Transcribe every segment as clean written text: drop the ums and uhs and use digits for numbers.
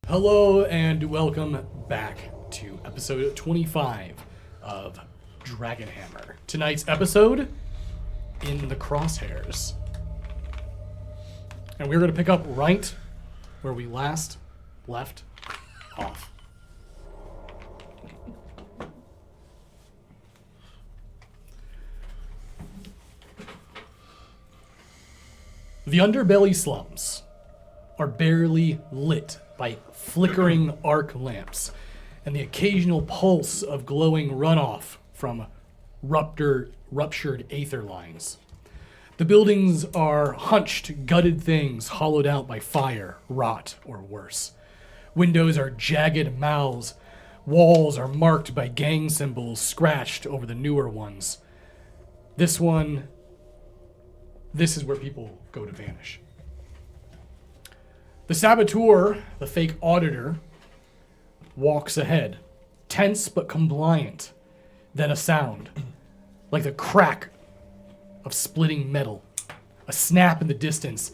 Hello and welcome back to episode 25 of Dragonhammer. Tonight's episode, In the Crosshairs. And we're going to pick up right where we last left off. The underbelly slums are barely lit by flickering arc lamps and the occasional pulse of glowing runoff from ruptured aether lines. The buildings are hunched, gutted things hollowed out by fire, rot, or worse. Windows are jagged mouths. Walls are marked by gang symbols scratched over the newer ones. This is where people go to vanish. The saboteur, the fake auditor, walks ahead, tense but compliant. Then a sound, like the crack of splitting metal, a snap in the distance,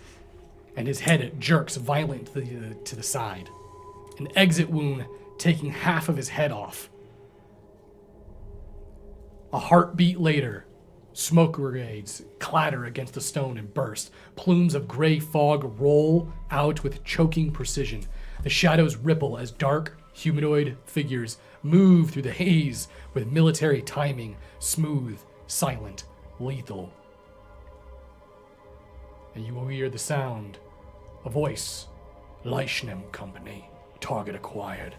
and his head jerks violently to the side. An exit wound taking half of his head off. A heartbeat later, smoke grenades clatter against the stone and burst. Plumes of gray fog roll out with choking precision. The shadows ripple as dark, humanoid figures move through the haze with military timing, smooth, silent, lethal. And you will hear the sound, a voice, Leishnem Company, target acquired.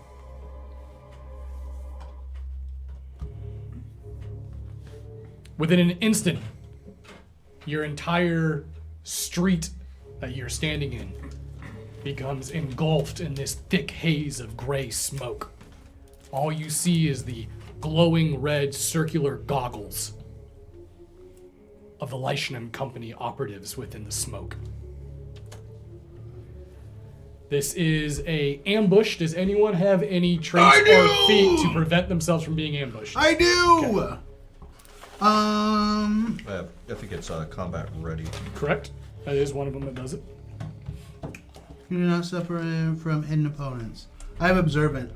Within an instant, your entire street that you're standing in becomes engulfed in this thick haze of gray smoke. All you see is the glowing red circular goggles of the Leishnem Company operatives within the smoke. This is a ambush. Does anyone have any traits or feat to prevent themselves from being ambushed? I do! Okay. I think it's combat ready. Correct. That is one of them that does it. You do not suffer from hidden opponents. I have observant.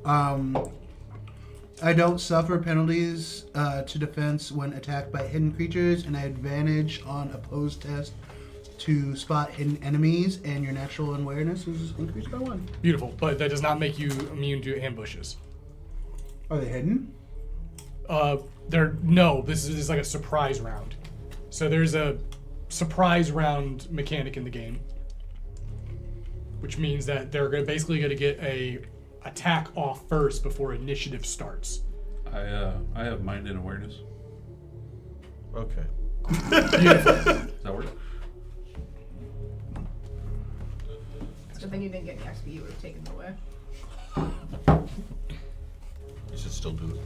I don't suffer penalties to defense when attacked by hidden creatures, and I advantage on opposed test to spot hidden enemies, and your natural awareness is increased by 1. Beautiful, but that does not make you immune to ambushes. Are they hidden? This is like a surprise round. So there's a surprise round mechanic in the game, which means that they're basically going to get a attack off first before initiative starts. I have mind and awareness. Okay. Beautiful. Does that work? It's a good thing you didn't get the XP, you would have taken it away. You should still do it.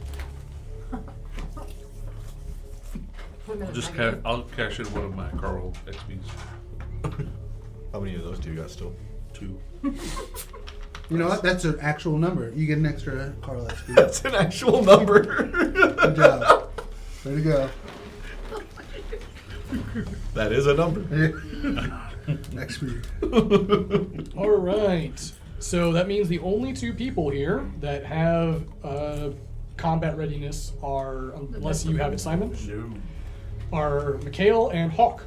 I'll cash in one of my Carl XPs. How many of those do you got still? 2. You know what? That's an actual number. You get an extra Carl XP. That's an actual number. Good job. Way to go. That is a number. XP. All right. So that means the only 2 people here that have combat readiness are, unless you have it, Simon, are Mikhail and Hawk.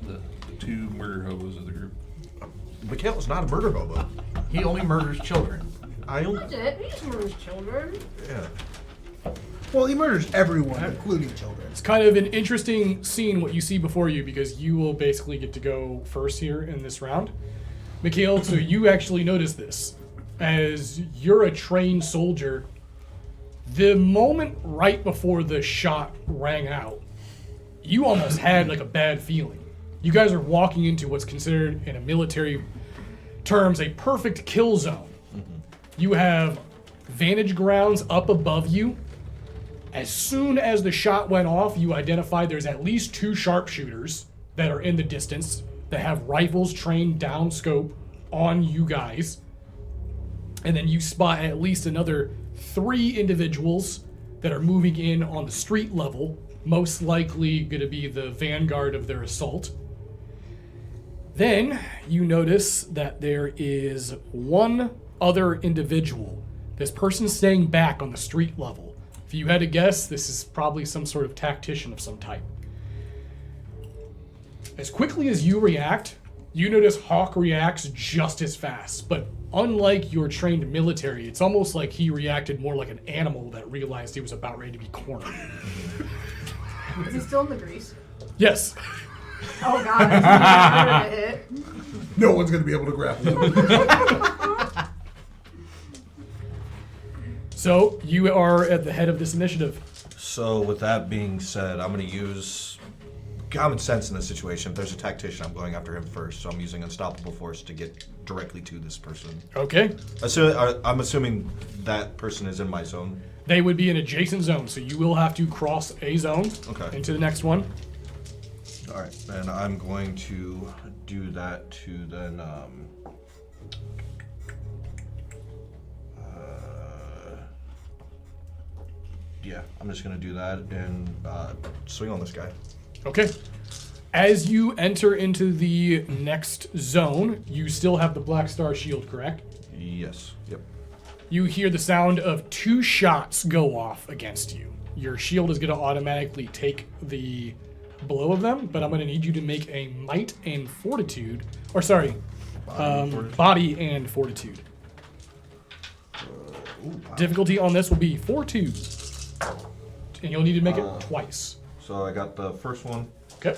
The 2 murder hobos of the group. Mikhail's not a murder hobo. He only murders children. That's it. He just murders children. Yeah. Well, he murders everyone, including children. It's kind of an interesting scene what you see before you, because you will basically get to go first here in this round. Mikhail, so you actually notice this. As you're a trained soldier, the moment right before the shot rang out, you almost had like a bad feeling. You guys are walking into what's considered in a military terms a perfect kill zone. Mm-hmm. You have vantage grounds up above you. As soon as the shot went off, you identified there's at least 2 sharpshooters that are in the distance that have rifles trained down scope on you guys. And then you spot at least another 3 individuals that are moving in on the street level, most likely going to be the vanguard of their assault. Then you notice that there is one other individual. This person staying back on the street level. If you had to guess, this is probably some sort of tactician of some type. As quickly as you react, you notice Hawk reacts just as fast. But unlike your trained military, it's almost like he reacted more like an animal that realized he was about ready to be cornered. Is he still in the grease? Yes. Oh god, I just need to hit. No one's going to be able to grapple him. So you are at the head of this initiative. So with that being said, I'm going to use common sense in this situation. If there's a tactician, I'm going after him first. So I'm using unstoppable force to get directly to this person. Okay. I'm assuming that person is in my zone. They would be an adjacent zone, so you will have to cross a zone into the next one. All right, and I'm going to do that to then. Yeah, I'm just gonna do that and swing on this guy. Okay. As you enter into the next zone, you still have the Black Star shield, correct? Yes. Yep. You hear the sound of 2 shots go off against you. Your shield is going to automatically take the blow of them, but I'm going to need you to make a might and fortitude, or sorry, body and fortitude. Difficulty on this will be 4-2. And you'll need to make it twice. So I got the first one, Okay.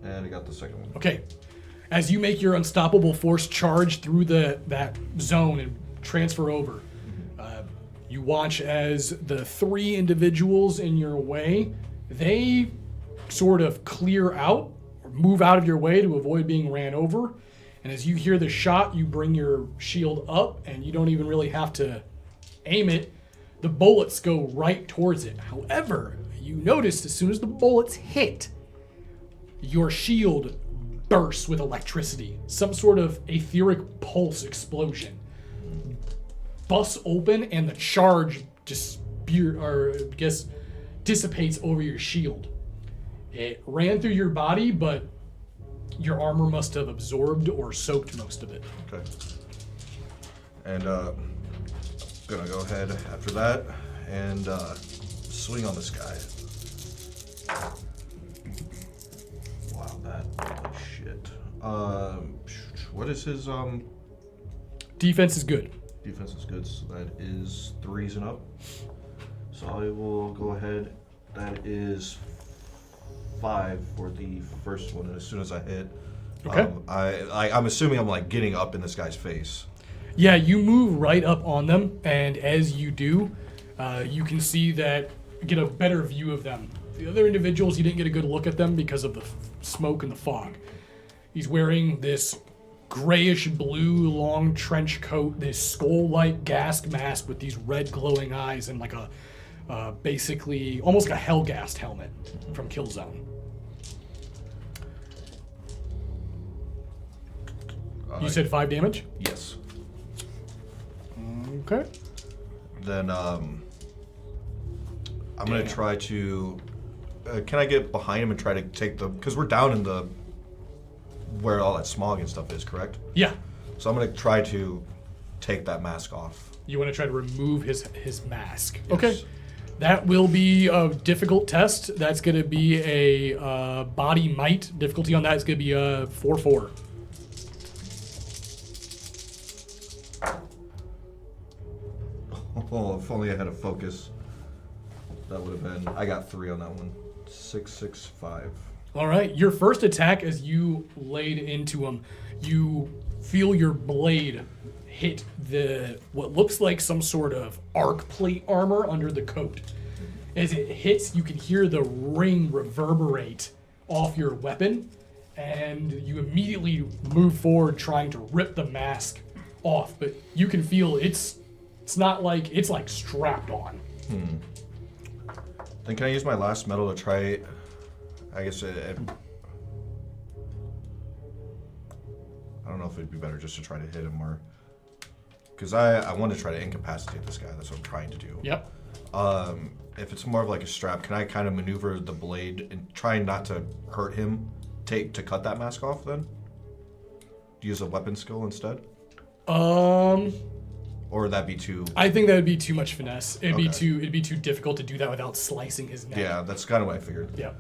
and I got the second one. Okay. As you make your unstoppable force charge through that zone and transfer over, you watch as the 3 individuals in your way, they sort of clear out or move out of your way to avoid being ran over. And as you hear the shot, you bring your shield up and you don't even really have to aim it. The bullets go right towards it. However, you notice as soon as the bullets hit, your shield bursts with electricity. Some sort of etheric pulse explosion. Busts open and the charge just dissipates over your shield. It ran through your body, but your armor must have absorbed or soaked most of it. Okay. And gonna go ahead after that and swing on this guy. Wow, that holy shit. What is his Defense is good. defense is good, so that is 3s and up. So I will go ahead. That is 5 for the first one, and as soon as I hit, Okay. I'm assuming I'm like getting up in this guy's face. Yeah, you move right up on them, and as you do, you can see that, get a better view of them. The other individuals, you didn't get a good look at them because of the smoke and the fog. He's wearing this grayish blue long trench coat, this skull-like gas mask with these red glowing eyes, and like a basically almost like a Hellgast helmet from Killzone. You said 5 damage? Yes. Okay. Then I'm gonna try to. Can I get behind him and try to take the? Because we're down in the where all that smog and stuff is, correct? Yeah. So I'm gonna try to take that mask off. You want to try to remove his mask. Yes. Okay. That will be a difficult test. That's going to be a body might. Difficulty on that is going to be a 4-4. Oh, if only I had a focus. That would have been. I got 3 on that one. 6, 6, 5. All right. Your first attack, as you laid into him, you feel your blade hit what looks like some sort of arc plate armor under the coat. As it hits, you can hear the ring reverberate off your weapon, and you immediately move forward trying to rip the mask off, but you can feel it's not like it's like strapped on. Then can I use my last metal to try? I guess I don't know if it'd be better just to try to hit him, or because I want to try to incapacitate this guy. That's what I'm trying to do. Yep. if it's more of like a strap, can I kind of maneuver the blade and try not to hurt him, to cut that mask off then? Use a weapon skill instead? Or would that be too... I think that would be too much finesse. It'd Okay. be too difficult to do that without slicing his neck. Yeah, that's kind of what I figured. Yeah.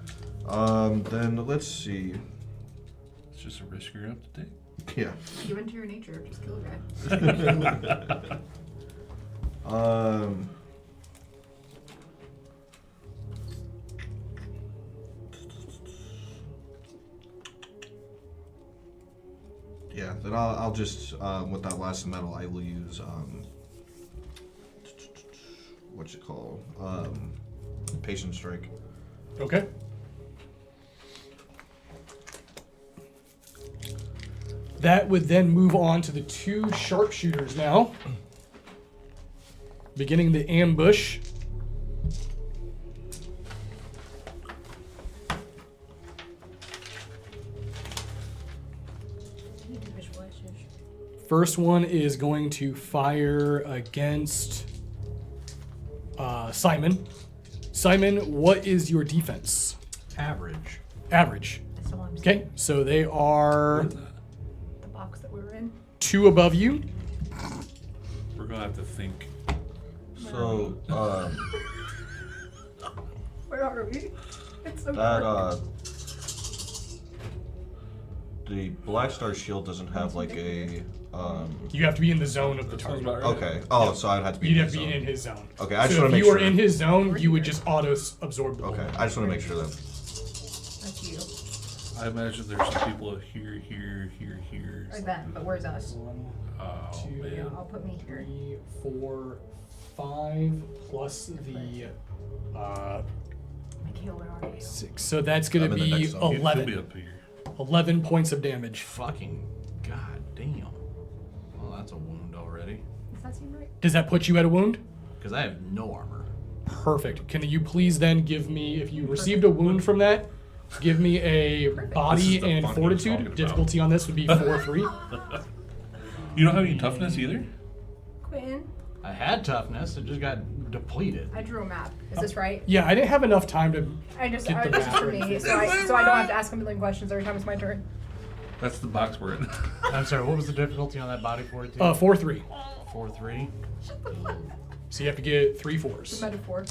Then let's see. It's just a risk you're up to take. Yeah. Give into your nature. Just kill a guy. Yeah, then I'll just, with that last metal, I will use, what's it called? Patient Strike. Okay. That would then move on to the 2 sharpshooters now. Beginning the ambush. First one is going to fire against Simon. Simon, what is your defense? Average. Average. That's all I'm saying. Okay, so they are What is that? The box that we were in. 2 above you. We're gonna have to think. So, Where are we? It's so that, dark. the Black Star Shield doesn't have like a, You have to be in the zone of the Sounds target. about right. okay. Oh, so I'd have to be You'd in have to the be zone. in his zone. Okay, I just So want if to make you were sure. in his zone, you would just auto-absorb the Okay, bullet. I just want to make sure then. That's you. I imagine there's some people here. Like that, but where's us? 1, Oh, 2, Yeah, man. I'll put me here. 3, 4, 5, plus the Mikhail, where are you? 6. So that's going I'm to in the be next zone. It could be 11. up here. 11 points of damage. Fucking goddamn. Well, that's a wound already. Does that seem right? Does that put you at a wound? Because I have no armor. Perfect. Can you please then give me, if you received a wound from that, give me a This body is the and fun he was talking fortitude. about. Difficulty on this would be 4-3. You don't have any toughness either? Quinn, I had toughness, it just got depleted. I drew a map. Is this right? Yeah, I didn't have enough time to. This Get the is map for right me, there. so I don't have to ask a million questions every time it's my turn. That's the box we're in. I'm sorry, what was the difficulty on that body fortitude? 4-3. 4-3? So you have to get 3 4s. Metaphor.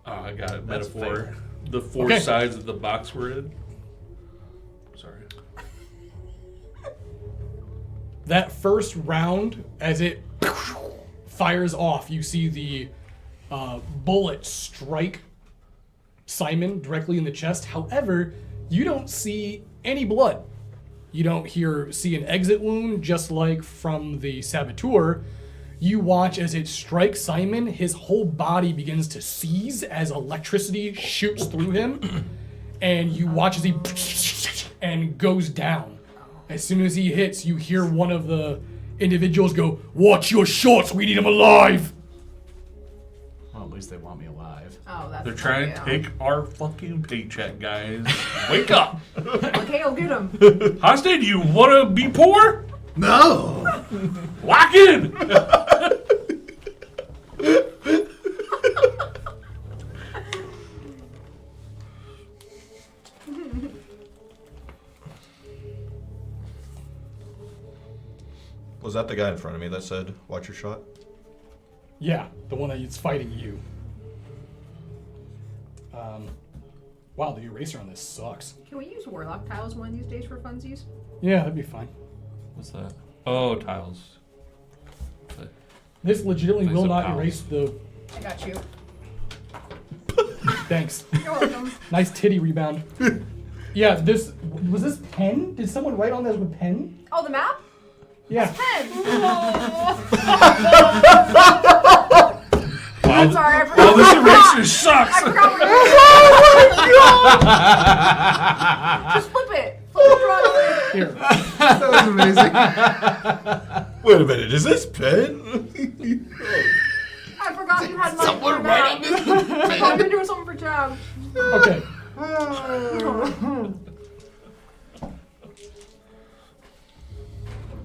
Oh, I got it. That's Metaphor. fair. The 4 Okay. sides of the box we're in. Sorry. That first round, as it fires off, you see the bullet strike Simon directly in the chest. However, you don't see any blood. You don't see an exit wound, just like from the saboteur. You watch as it strikes Simon. His whole body begins to seize as electricity shoots through him, and you watch as he and goes down. As soon as he hits, you hear one of the individuals go, "Watch your shots, we need him alive!" Well, at least they want me alive. Oh, that's They're trying to okay. take our fucking paycheck, guys. Wake up! Mikhail, get him. Hostage, you wanna be poor? No! Lock in! Was that the guy in front of me that said, "Watch your shot"? Yeah, the one that's fighting you. Wow, the eraser on this sucks. Can we use warlock tiles one of these days for funsies? Yeah, that'd be fine. What's that? Oh, tiles. This legitimately Thanks will a not pal. erase the. I got you. Thanks. You're welcome. Nice titty rebound. Yeah, this was this pen? Did someone write on this with pen? Oh, the map? Yeah. Pen. Wow, I'm sorry, I forgot. wow, this eraser sucks! I forgot what you Just flip it. Flip the draw. Here. That was amazing. Wait a minute, is this pen? I forgot you had my map. I've been doing something for Tab. Okay.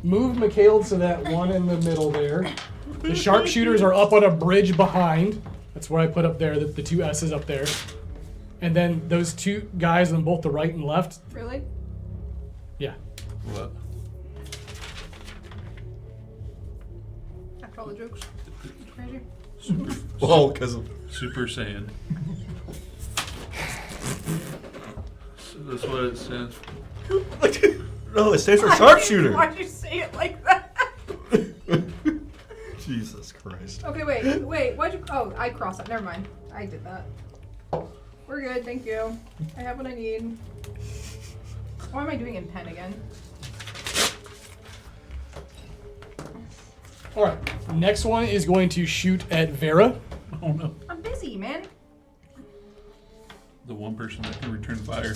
Move Mikhail to that one in the middle there. The sharpshooters are up on a bridge behind. That's where I put up there, the two S's up there. And then those two guys on both the right and left. Really? Yeah. What? After all the jokes. Crazy. Oh, because of... Super Saiyan. That's what it stands for. No, it stands for sharpshooter. Why'd you say it like that? Jesus Christ. Okay, wait. Why'd you? Oh, I crossed that. Never mind. I did that. We're good. Thank you. I have what I need. What am I doing in pen again? All right. Next one is going to shoot at Vera. Oh no. I'm busy, man. The one person that can return fire.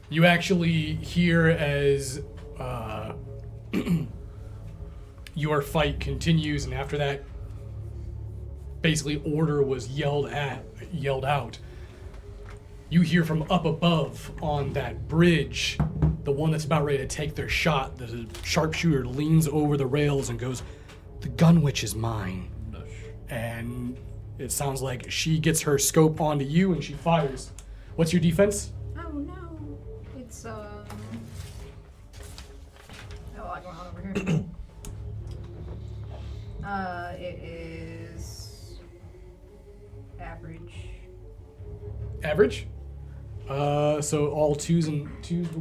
You actually hear as your fight continues, and after that, basically order was yelled out. You hear from up above on that bridge, the one that's about ready to take their shot. The sharpshooter leans over the rails and goes, "The gun witch is mine." And it sounds like she gets her scope onto you and she fires. What's your defense? Oh no. It's a lot going on over here. It is average. Average. So all twos will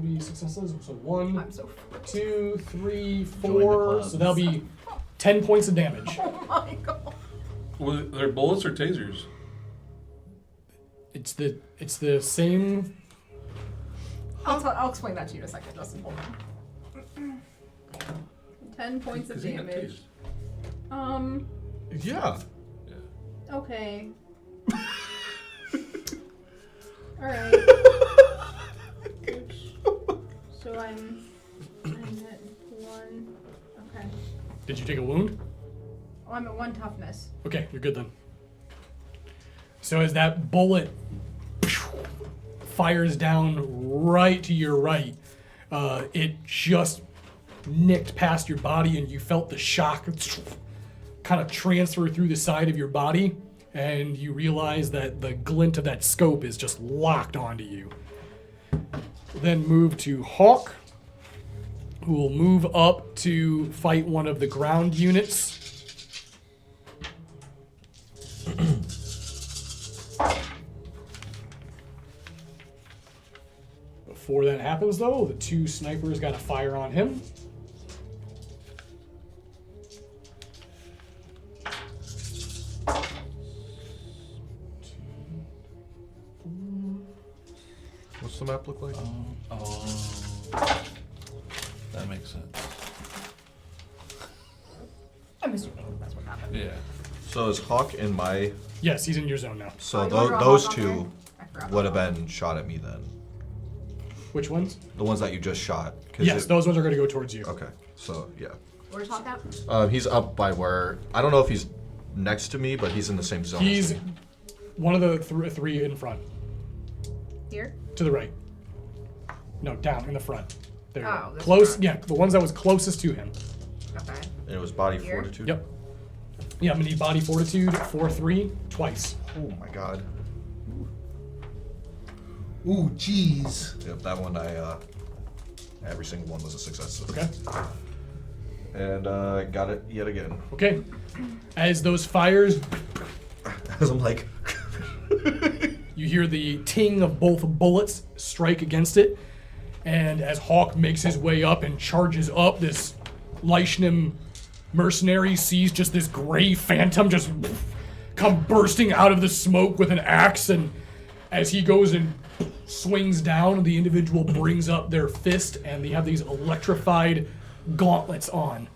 be successes. So 1, I'm so 2, 3, Join the 4. club. So that'll be 10 points of damage. Oh my god. Was it, they're bullets or tasers? It's the same. I'll explain that to you in a second, Justin. Hold on. 10 points of 'Cause he got damage. tased. Yeah. Okay. Alright. So I'm at 1. Okay. Did you take a wound? Oh, I'm at 1 toughness. Okay, you're good then. So as that bullet fires down right to your right, it just nicked past your body, and you felt the shock kind of transfer through the side of your body, and you realize that the glint of that scope is just locked onto you. Then move to Hawk, who will move up to fight one of the ground units. Before that happens, though, the 2 snipers got to fire on him. What's the map look like? That makes sense. I'm assuming that's what happened. Yeah. So is Hawk in my... Yes, he's in your zone now. So Oh, you wanna draw those Hawk on there? two I forgot would have about been shot at me then. Which ones? The ones that you just shot. 'Cause Yes, those ones are going to go towards you. Okay, so yeah. that. Where's Hawk at? He's up by where... I don't know if he's next to me, but he's in the same zone. as He's me. one of the 3 in front. Here? To the right. No, down in the front. There you Oh, go. this Close. front. Yeah, the ones that was closest to him. Okay. And it was body Here? fortitude? Yep. Yeah, I'm going to need body fortitude 4-3 twice. Oh my god. Ooh, jeez. Yep, that one every single one was a success. Okay. And got it yet again. Okay. As those fires, As I'm like... you hear the ting of both bullets strike against it. And as Hawk makes his way up and charges up, this Leishnim mercenary sees just this gray phantom just come bursting out of the smoke with an axe. And as he goes and swings down, the individual brings up their fist, and they have these electrified gauntlets on.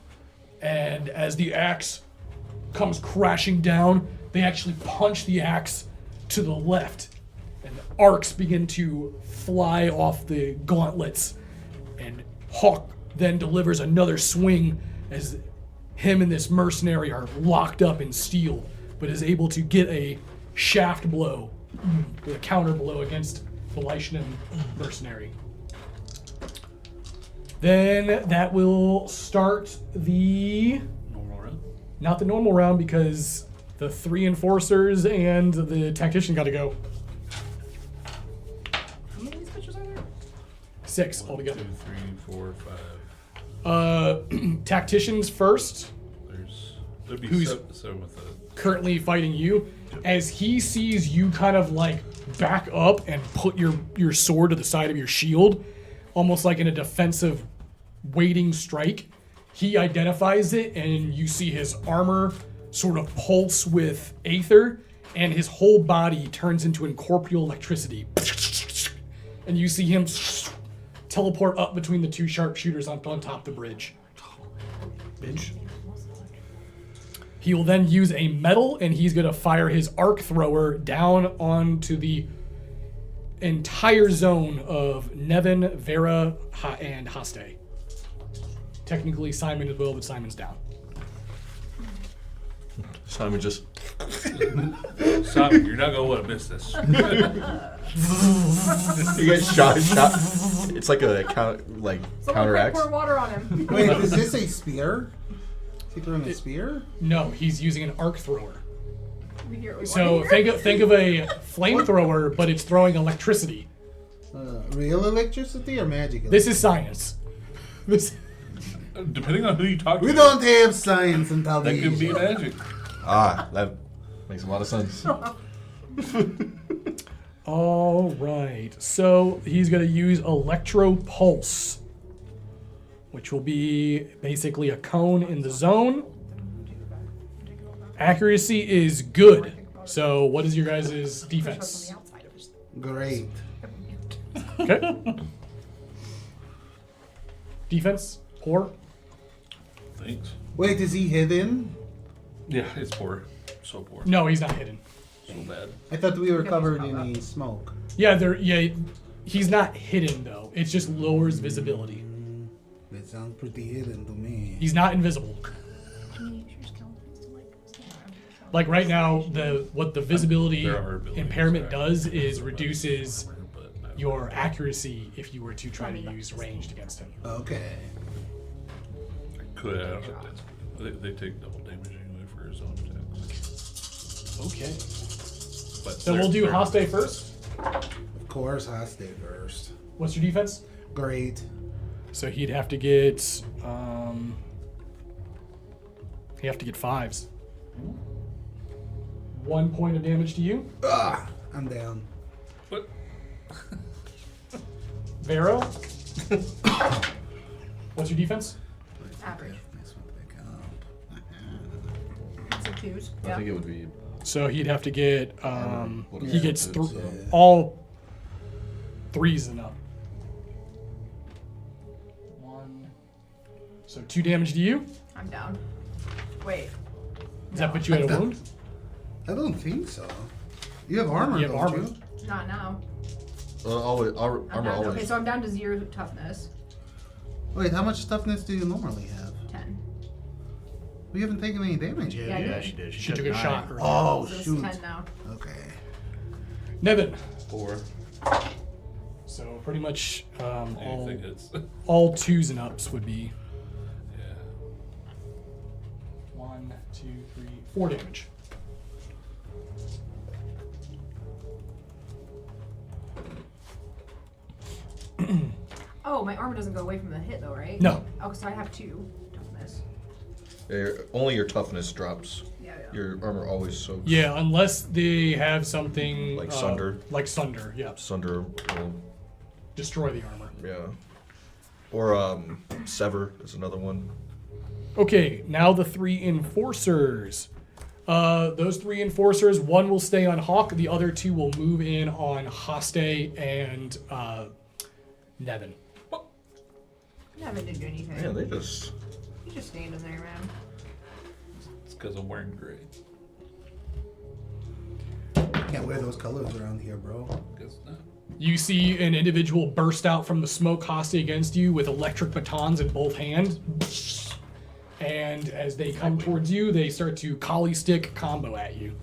And as the axe comes crashing down, they actually punch the axe to the left, and arcs begin to fly off the gauntlets, and Hawk then delivers another swing as him and this mercenary are locked up in steel, but is able to get a shaft blow, with a counter blow against the Leishnim mercenary. Then that will start the... Normal round. Not the normal round because the 3 enforcers and the tactician got to go. How many of these pictures are there? 6 1, altogether. 2, 3, 4, 5. Tacticians first, There'd be Who's- 7 with the. currently fighting you. As he sees you kind of like back up and put your sword to the side of your shield, almost like in a defensive waiting strike, he identifies it and you see his armor sort of pulse with aether and his whole body turns into incorporeal electricity. And you see him teleport up between the 2 sharpshooters on top of the bridge. Bitch. He will then use a metal, and he's going to fire his arc thrower down onto the entire zone of Nevin, Vera, and Haste. Technically, Simon is below, but Simon's down. Simon just. Simon, you're not gonna want to miss this. You get shot. It's like a Someone counteract. pour water on him. Wait, is this a spear? Is he throwing a spear? No, he's using an arc thrower. We hear what we So want to hear. think of a flamethrower, but it's throwing electricity. Real electricity or magic? This is science. This. Depending on who you talk to. We don't have science in That could be Talvez. magic. That makes a lot of sense. All right. So he's going to use Electro Pulse, which will be basically a cone in the zone. Accuracy is good. So what is your guys' defense? Great. Okay. Defense? Poor? Thanks. Wait, is he hidden? Yeah, it's poor. So poor. No, he's not hidden. So bad. I thought we were covered in the smoke. Yeah, he's not hidden though. It just lowers visibility. That sounds pretty hidden to me. He's not invisible. Like right now, what the visibility There are abilities impairment that does is reduces But your accuracy if you were to try to use ranged against him. Okay. could. I don't know. They take double damage anyway for his own attacks. Okay. But So we'll do Haste first. Of course, I stay first. What's your defense? Great. So he'd have to get he'd have to get 5s. 1 point of damage to you. I'm down. What? Vero. What's your defense? Average. This one pick up. It's a 2s. I Yeah. think it would be. So he'd have to get What is he it? gets It's, all 3s and up. 1. So 2 damage to you. I'm down. Wait. Does that put you at a wound? I don't think so. You have armor, You have don't armor. you? Not now. Always, I'm armor down. always. Okay, so I'm down to 0 toughness. Wait, how much toughness do you normally have? 10. We haven't taken any damage yet. Yeah, I Yeah, did. she did. She took a shot. earlier. Oh, So it's shoot. 10 now. Okay. Nevin. 4. So pretty much all Anything hits. 2s and ups would be Yeah. 1, 2, 3, 4 damage. Oh, my armor doesn't go away from the hit though, right? No. Oh, so I have 2 toughness. Only your toughness drops. Yeah, yeah. Your armor always soaks. Yeah, unless they have something Like Sunder. Like Sunder, yeah. Sunder will, Destroy the armor. yeah. Or Sever is another one. Okay, now the 3 enforcers. Those 3 enforcers, 1 will stay on Hawk, the other 2 will move in on Haste and Nevin. Nevin didn't do anything. Yeah, they just. He's just standing there, man. It's because I'm wearing gray. Can't wear those colors around here, bro. Guess not. You see an individual burst out from the smoke Haste against you with electric batons in both hands. And as they come towards you, they start to collie stick combo at you.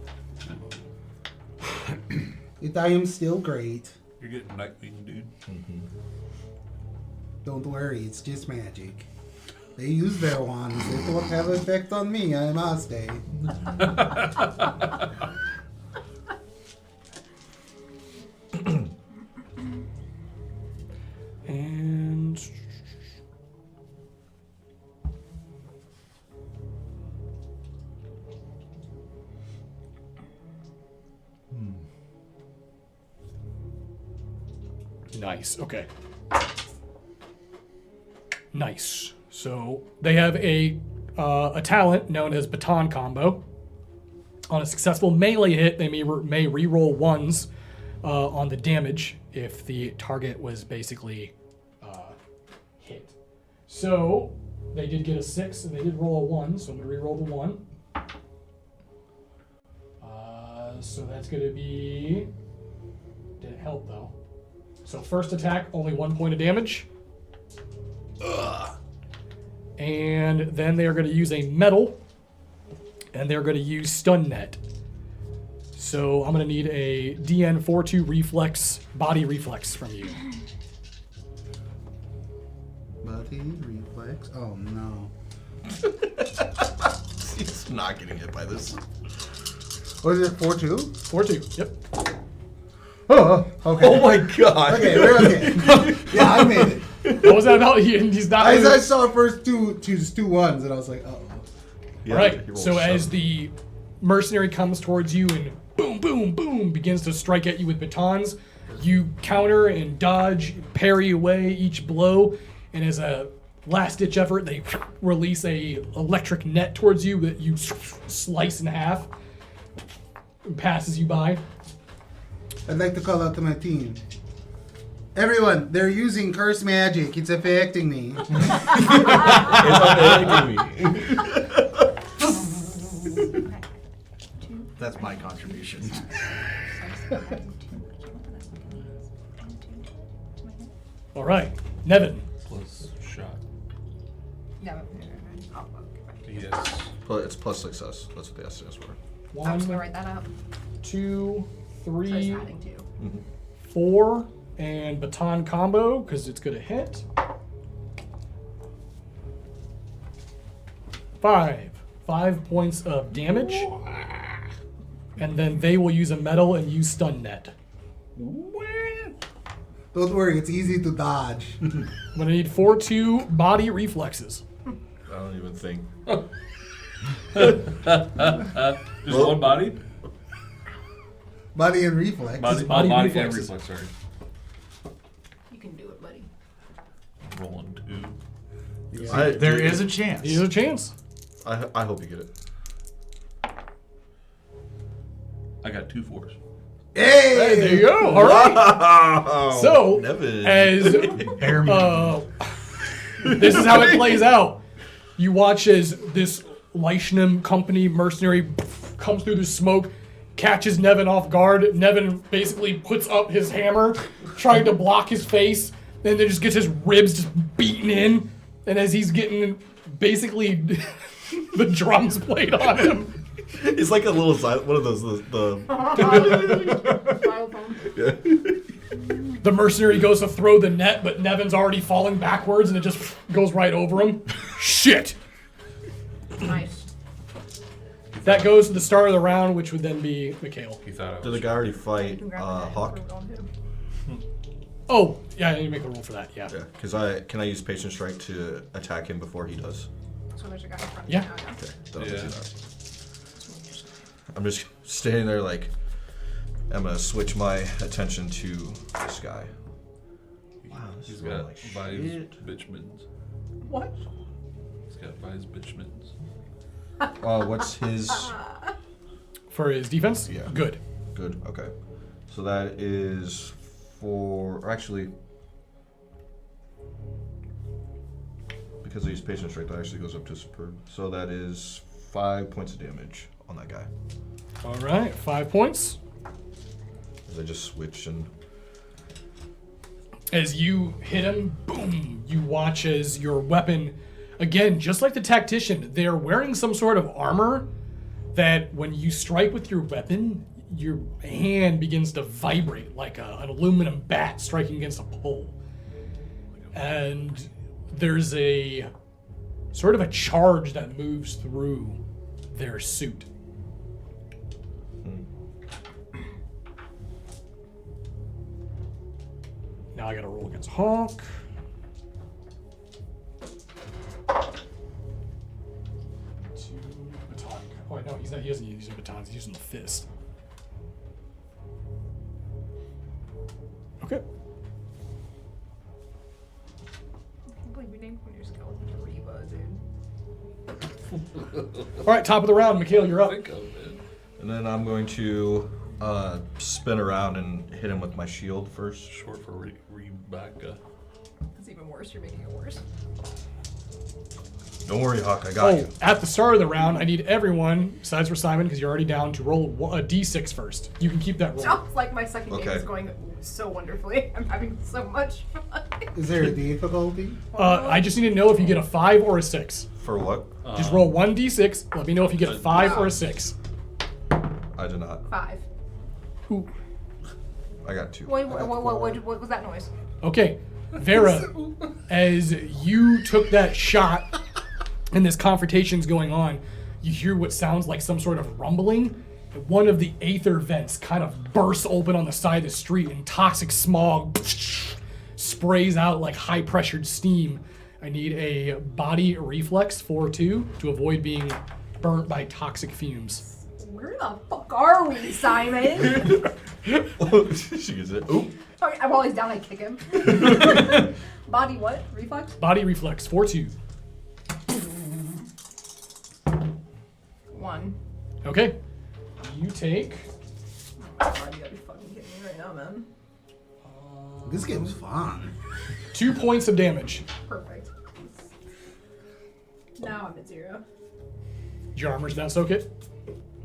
I am still great. You're getting Nightwing, dude. Don't worry, it's just magic. They use their wands. It won't have an effect on me. I must stay. And nice. Okay. Nice. So they have a talent known as baton combo. On a successful melee hit, they may re-roll ones on the damage if the target was basically hit. So they did get a 6 and they did roll a 1, so I'm going to re-roll the 1. So that's going to be... Didn't help though. So first attack, only 1 point of damage. Ugh. And then they are going to use a metal, and they're going to use stun net. So I'm going to need a DN 4-2 reflex, body reflex from you. Body reflex? Oh no. He's not getting hit by this. What is it, 4-2? 4-2, yep. Oh, okay. Oh my god. Okay, we're okay. Yeah, I made it. What was that about? He's not. I saw first two ones, and I was like, oh. Yeah, Right. he rolled So as 7. the mercenary comes towards you and boom, boom, boom, begins to strike at you with batons, you counter and dodge, parry away each blow, and as a last-ditch effort, they release a electric net towards you that you slice in half. It passes you by. I'd like to call out to my team. Everyone, they're using curse magic. It's affecting me. That's my contribution. All right, Nevin. Plus shot. No. I'll get back to you. Yes. It's plus success. That's what the S stands for. I'm just gonna 1, write that out. 2, So it's 3, adding 2. 4, and baton combo because it's going to hit. 5 points of damage. And then they will use a metal and use stun net. Don't worry, it's easy to dodge. I'm going to need 4-2 body reflexes. I don't even think. Just one body? Body and reflex. Body body and reflexes. reflex, sorry. You can do it, buddy. Rolling 2. There is a chance. There's a chance. I hope you get it. I got 2 4s. Hey! There you go. All right. Wow. So, Nevin. as Bear me. this is how it plays out. You watch as this Leichnam company mercenary comes through the smoke, catches Nevin off guard. Nevin basically puts up his hammer, trying to block his face, and then just gets his ribs just beaten in. And as he's getting basically the drums played on him. It's like a little one of those the The mercenary goes to throw the net, but Nevin's already falling backwards, and it just goes right over him. Shit! Nice. That goes to the start of the round, which would then be Mikhail. He thought I was. Did the guy already fight Congrats on that. Hawk? We're going to. Oh, yeah, I need to make a roll for that, yeah. Yeah, because can I use Patient Strike to attack him before he does? So there's a guy in front of Yeah. you now, yeah. Okay, then I'll Yeah. do that. I'm just standing there like, I'm gonna switch my attention to this guy. Wow, this He's is got like Vi's shit. bitchmins. What? He's got Vi's bitchmins. What's his? For his defense? Yeah. Good. Good. Okay. So that is or actually, because I use Patient Strike, that actually goes up to superb. So that is 5 points of damage on that guy. All right, 5 points. As I just switch and. As you hit him, boom, you watch as your weapon, again, just like the tactician, they're wearing some sort of armor that when you strike with your weapon, your hand begins to vibrate like an aluminum bat striking against a pole. Like a and there's a sort of a charge that moves through their suit. Now I gotta roll against Hawk. Baton. Oh wait, no, he doesn't use batons, he's using the fist. Okay. I can't believe you named one of your skeletons Reba, dude. Alright, top of the round, Mikhail, you're up. Think of it. And then I'm going to spin around and hit him with my shield first. Short for Rebecca. That's even worse. You're making it worse. Don't worry, Hawk, I got you. At the start of the round, I need everyone, besides for Simon, because you're already down, to roll a d6 first. You can keep that roll. Sounds like my second game Okay. is going so wonderfully. I'm having so much fun. Is there a difficulty? I just need to know if you get a 5 or a 6. For what? Just roll 1d6. Let me know if you get a 5 or a 6. I did not. 5. Ooh. I got 2. What was that noise? Okay, Vera, as you took that shot and this confrontation's going on, you hear what sounds like some sort of rumbling. One of the aether vents kind of bursts open on the side of the street and toxic smog sprays out like high-pressured steam. I need a body reflex 4-2 to avoid being burnt by toxic fumes. Where the fuck are we, Simon? She gets it. Oop. Sorry, while he's down, I kick him. Body what? Reflex? Body reflex 4-2. 1. Okay, you take Oh my god, you gotta be fucking kidding me right now, man. This game's fun. 2 points of damage. Perfect. Now I'm at 0. Did your armors not soak it?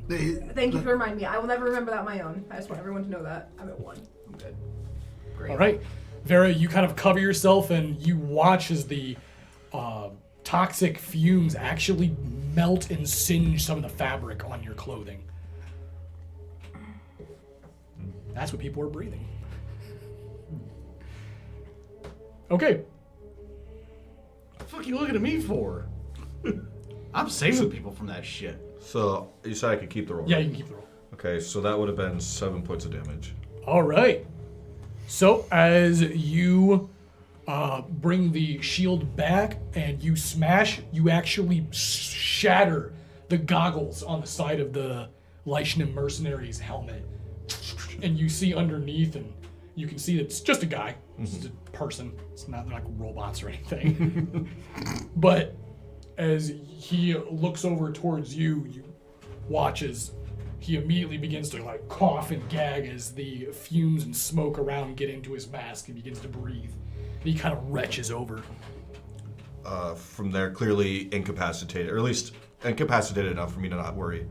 Thank you for reminding me. I will never remember that on my own. I just want everyone to know that. I'm at 1. I'm good. Great. All right, Vera, you kind of cover yourself and you watch as the toxic fumes actually melt and singe some of the fabric on your clothing. That's what people are breathing. Okay. What the fuck are you looking at me for? I'm saving people from that shit. So, you said I could keep the roll. Yeah, right? you can keep the roll. Okay, so that would have been 7 points of damage. All right. So as you bring the shield back and you smash, you actually shatter the goggles on the side of the Leishman mercenary's helmet. And you see underneath, and you can see it's just a guy. It's just a person. It's not like robots or anything. But as he looks over towards you, you watch as he immediately begins to like cough and gag as the fumes and smoke around get into his mask and begins to breathe. And he kind of retches over. From there, clearly incapacitated, or at least incapacitated enough for me to not worry.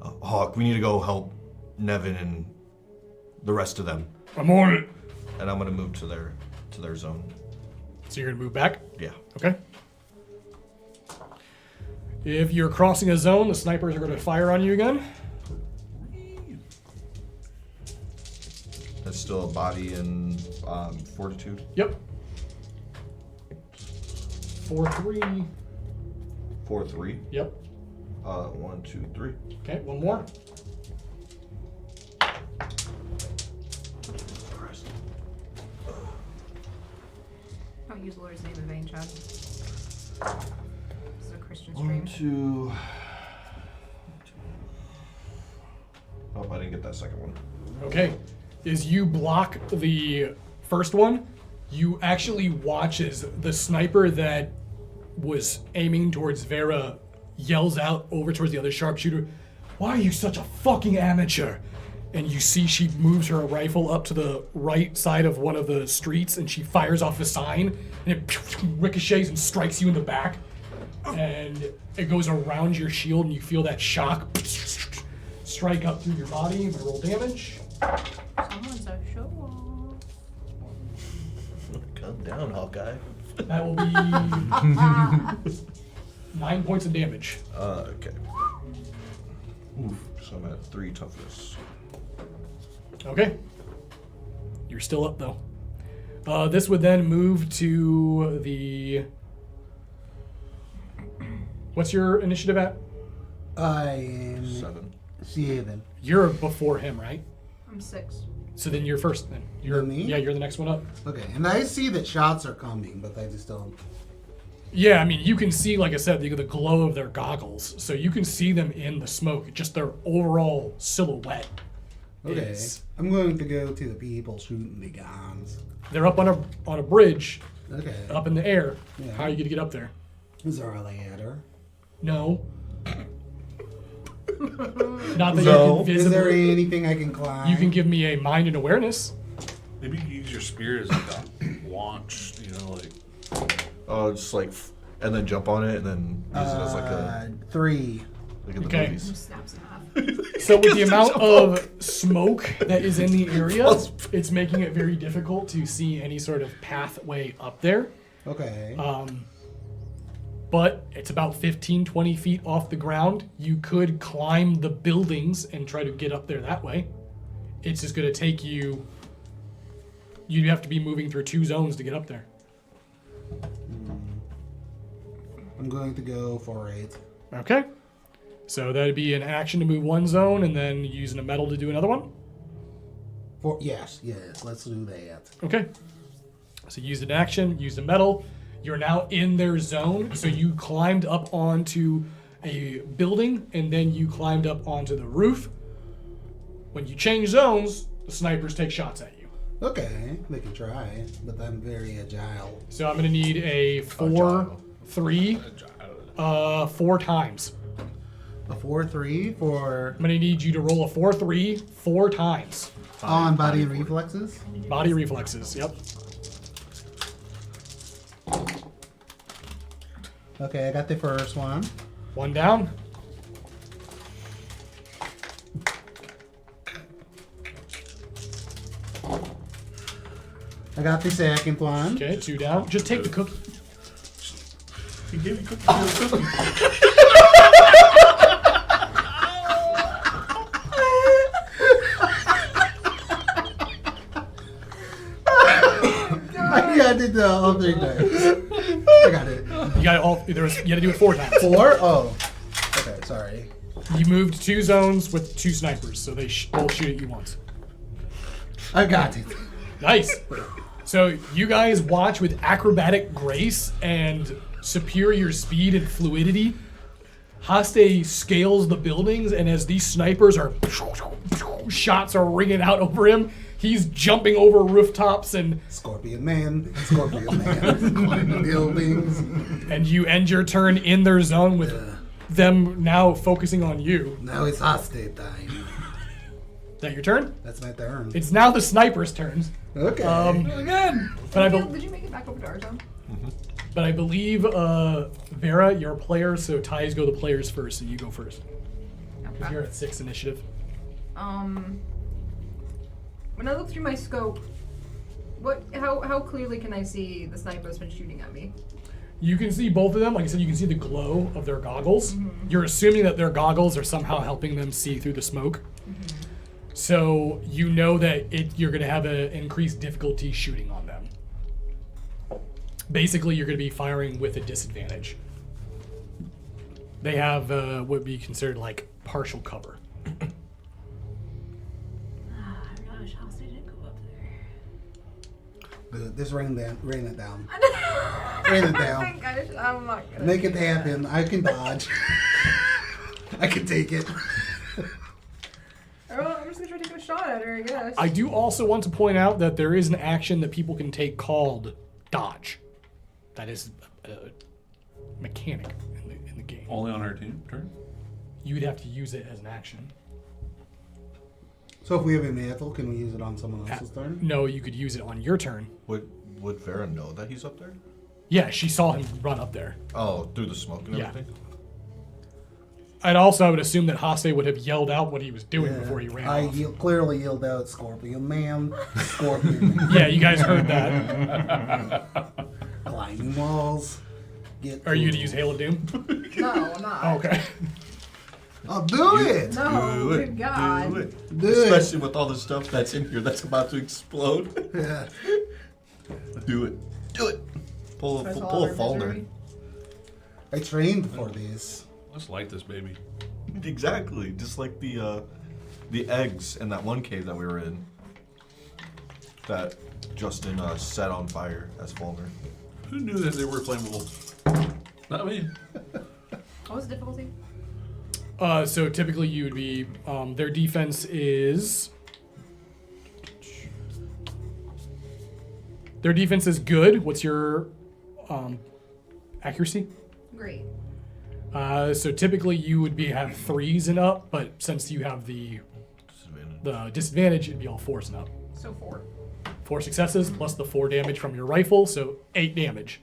Hawk, we need to go help Nevin and the rest of them. I'm on it. And I'm gonna move to their zone. So you're gonna move back? Yeah. Okay. If you're crossing a zone, the snipers are gonna fire on you again. That's still a body and fortitude. Yep. 4-3. 4-3. Yep. 1, 2, 3. Okay, one more. Don't use the Lord's name in vain, Chad. This is a Christian 1, stream. 2. Oh, I didn't get that second one. Okay. As you block the first one, you actually watch as the sniper that was aiming towards Vera yells out over towards the other sharpshooter, "Why are you such a fucking amateur?" And you see she moves her rifle up to the right side of one of the streets and she fires off a sign and it ricochets and strikes you in the back. And it goes around your shield and you feel that shock strike up through your body. I'm gonna roll damage. Someone's a show off. Calm down, Hawkeye. That will be 9 points of damage. Okay. Oof. So I'm at 3 toughness. Okay. You're still up though. This would then move to the... What's your initiative at? I am 7. You're before him, right? I'm 6. So then you're first then. You're Me? Yeah, you're the next one up. Okay, and I see that shots are coming, but I just don't. Yeah, I mean, you can see, like I said, the glow of their goggles. So you can see them in the smoke. Just their overall silhouette. Okay, I'm going to go to the people shooting the guns. They're up on a bridge, Okay. up in the air. Yeah. How are you going to get up there? Is there a ladder? No. Not that No. you're Is there invisible. anything I can climb? You can give me a mind and awareness. Maybe you can use your spear as like a launch, you know, like. Oh, just like, and then jump on it, and then use it as like a 3. like in the Okay. movies. Snaps in half. So with the amount of smoke that is in the area, it's making it very difficult to see any sort of pathway up there. Okay. But it's about 15, 20 feet off the ground. You could climb the buildings and try to get up there that way. It's just going to take you... You'd have to be moving through 2 zones to get up there. I'm going to go for it. Okay. So that'd be an action to move 1 zone and then using a metal to do another one. Yes, let's do that. Okay. So use an action, use a metal. You're now in their zone. So you climbed up onto a building and then you climbed up onto the roof. When you change zones, the snipers take shots at you. Okay, they can try, but I'm very agile. So I'm going to need a 4, 3, 4 times. A 4-3 for I'm going to need you to roll a 4, 3, 4 times. on body and reflexes. Body reflexes, yep. Okay, I got the first one. 1 down. I got the second one. Okay, 2 down. Just take the cookie. He gave you cookie. Yeah, I did the all 3 dice. I got it. You got it all. You had to do it 4 times. 4? Oh. Okay, sorry. You moved 2 zones with 2 snipers, so they both shoot at you once. I got it. Nice. So you guys watch with acrobatic grace and superior speed and fluidity. Haste scales the buildings, and as these snipers are shots are ringing out over him, he's jumping over rooftops and Scorpion Man, climbing buildings. and you end your turn in their zone with them now focusing on you. Now it's hostage time. Is that your turn? That's my turn. It's now the sniper's turns. Okay. Again. But I, Did you make it back over to our zone? but I believe, Vera, you're a player, so ties go the players first, so you go first. Because you're at 6 initiative. When I look through my scope, how clearly can I see the sniper that's been shooting at me? You can see both of them. Like I said, you can see the glow of their goggles. You're assuming that their goggles are somehow helping them see through the smoke. So you know that you're going to have an increased difficulty shooting on them. Basically, you're going to be firing with a disadvantage. They have what would be considered like partial cover. I wish House didn't go up there. Just rain it down. Rain it down. I'm not gonna Make it do that. happen. I can dodge. I can take it. Well, I'm just gonna try taking a shot at her, I guess. I do also want to point out that there is an action that people can take called dodge. That is a mechanic in the game. Only on our team turn? You would have to use it as an action. So if we have a mantle, can we use it on someone else's turn? No, you could use it on your turn. Would Vera know that he's up there? Yeah, she saw him run up there. Oh, through the smoke and Yeah. everything? And also, I would assume that Hase would have yelled out what he was doing before he ran I off. clearly yelled out Scorpion Man. Scorpion Man. Yeah, you guys heard that. Climbing walls. Are you going to use Hail of Doom? No, I'm not. Oh, okay. I'll do it. No, good God. Do it. Do it. Especially with all the stuff that's in here that's about to explode. Yeah. Do it. Do it. Pull That's all a our Falner. misery. I trained for these. Let's light this baby. Exactly. Just like the eggs in that one cave that we were in. That Justin set on fire as Falner. Who knew that they were flammable? Not me. What was the difficulty? So typically you would be, their defense is... Their defense is good. What's your accuracy? Great. So typically you would have 3s and up, but since you have the disadvantage, it'd be all 4s and up. So 4. 4 successes plus the 4 damage from your rifle, so 8 damage.